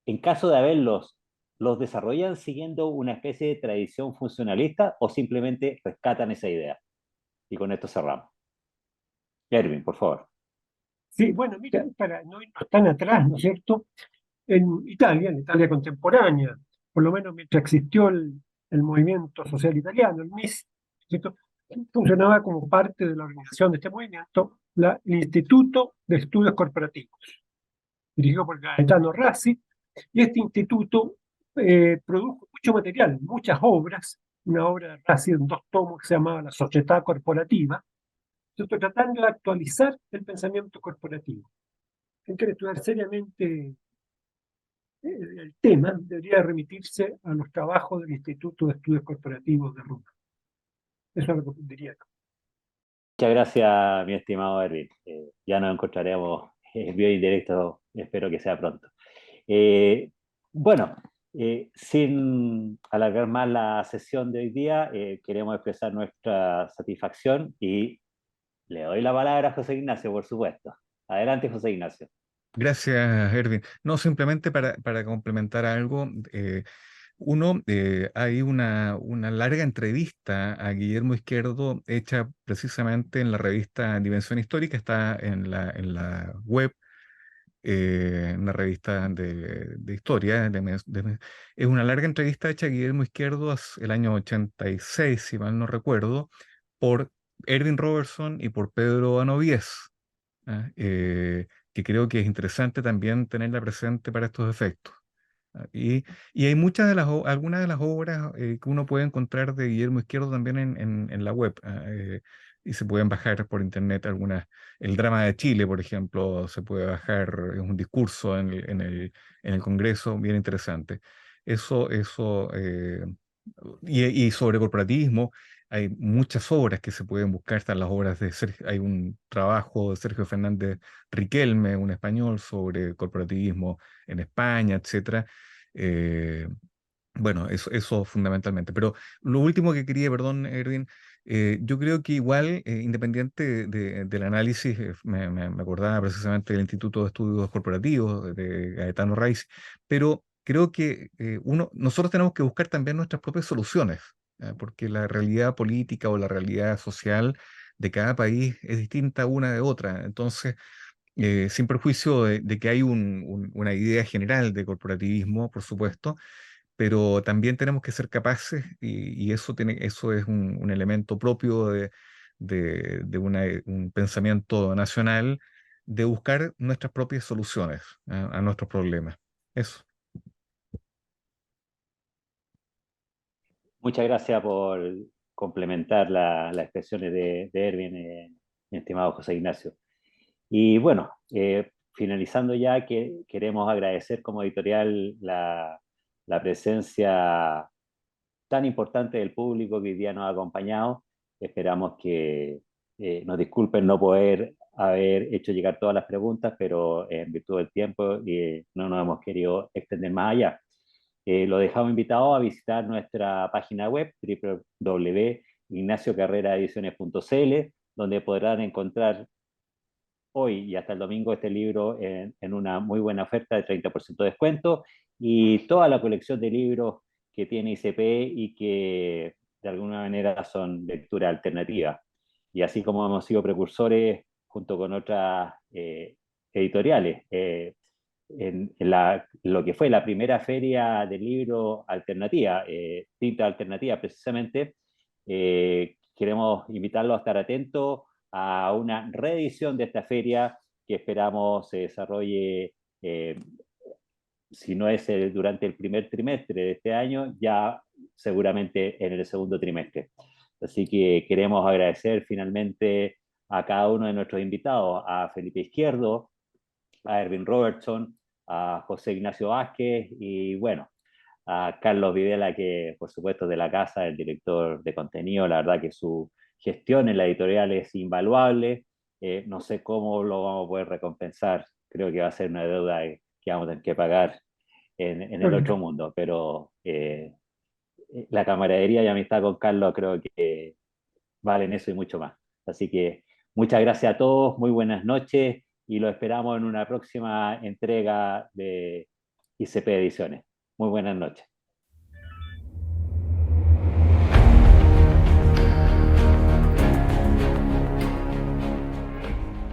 En caso de haberlos, ¿los desarrollan siguiendo una especie de tradición funcionalista o simplemente rescatan esa idea? Y con esto cerramos. Erwin, por favor. Sí, bueno, mira, para no irnos tan atrás, ¿no es cierto? En Italia contemporánea, por lo menos mientras existió el movimiento social italiano, el MIS, ¿cierto? Funcionaba como parte de la organización de este movimiento, el Instituto de Estudios Corporativos, dirigido por Gaetano Rassi, y este instituto produjo mucho material, muchas obras, una obra de Rassi en 2 tomos que se llamaba La Società Corporativa, ¿cierto? Tratando de actualizar el pensamiento corporativo. Quien quiere estudiar seriamente el tema debería remitirse a los trabajos del Instituto de Estudios Corporativos de Roma. Eso es lo que diría. Muchas gracias, mi estimado Erwin. Ya nos encontraremos vía indirecto, espero que sea pronto. Bueno, sin alargar más la sesión de hoy día, queremos expresar nuestra satisfacción y le doy la palabra a José Ignacio, por supuesto. Adelante, José Ignacio. Gracias, Erwin. No, simplemente para complementar algo, hay una larga entrevista a Guillermo Izquierdo hecha precisamente en la revista Dimensión Histórica, está en la web, una revista de historia. Es una larga entrevista hecha a Guillermo Izquierdo el año 86, si mal no recuerdo, por Erwin Robertson y por Pedro Anovíes. ¿Ah? Que creo que es interesante también tenerla presente para estos efectos. ¿Ah? Y hay algunas de las obras que uno puede encontrar de Guillermo Izquierdo también en la web. Y se pueden bajar por internet algunas. El drama de Chile, por ejemplo, se puede bajar, es un discurso en el Congreso bien interesante. Y sobre corporativismo, hay muchas obras que se pueden buscar, están las obras de Sergio, hay un trabajo de Sergio Fernández Riquelme, un español, sobre corporativismo en España, etcétera. Eh, bueno, eso fundamentalmente. Pero lo último que quería, perdón, Erwin, yo creo que igual, independiente del análisis, me acordaba precisamente del Instituto de Estudios Corporativos de Gaetano Raiz, pero creo que nosotros tenemos que buscar también nuestras propias soluciones, porque la realidad política o la realidad social de cada país es distinta una de otra. Entonces, sin perjuicio de que hay una idea general de corporativismo, por supuesto, pero también tenemos que ser capaces, y eso es un elemento propio de un pensamiento nacional, de buscar nuestras propias soluciones a nuestros problemas. Eso. Muchas gracias por complementar las expresiones de Erwin, mi estimado José Ignacio. Y bueno, finalizando ya, que queremos agradecer como editorial la presencia tan importante del público que hoy día nos ha acompañado. Esperamos que nos disculpen no poder haber hecho llegar todas las preguntas, pero en virtud del tiempo no nos hemos querido extender más allá. Lo dejamos invitado a visitar nuestra página web www.ignaciocarreraediciones.cl, donde podrán encontrar hoy y hasta el domingo este libro en una muy buena oferta de 30% de descuento, y toda la colección de libros que tiene ICP y que de alguna manera son lectura alternativa. Y así como hemos sido precursores junto con otras editoriales, lo que fue la primera feria del libro alternativa, Tinta Alternativa precisamente, queremos invitarlos a estar atentos a una reedición de esta feria que esperamos se desarrolle, si no es durante el primer trimestre de este año, ya seguramente en el segundo trimestre. Así que queremos agradecer finalmente a cada uno de nuestros invitados, a Felipe Izquierdo, a Erwin Robertson, a José Ignacio Vázquez y bueno, a Carlos Videla, que por supuesto de la casa, el director de contenido. La verdad que su gestión en la editorial es invaluable. No sé cómo lo vamos a poder recompensar, creo que va a ser una deuda que vamos a tener que pagar en el otro mundo, pero la camaradería y amistad con Carlos creo que valen eso y mucho más. Así que muchas gracias a todos, muy buenas noches y lo esperamos en una próxima entrega de ICP Ediciones. Muy buenas noches.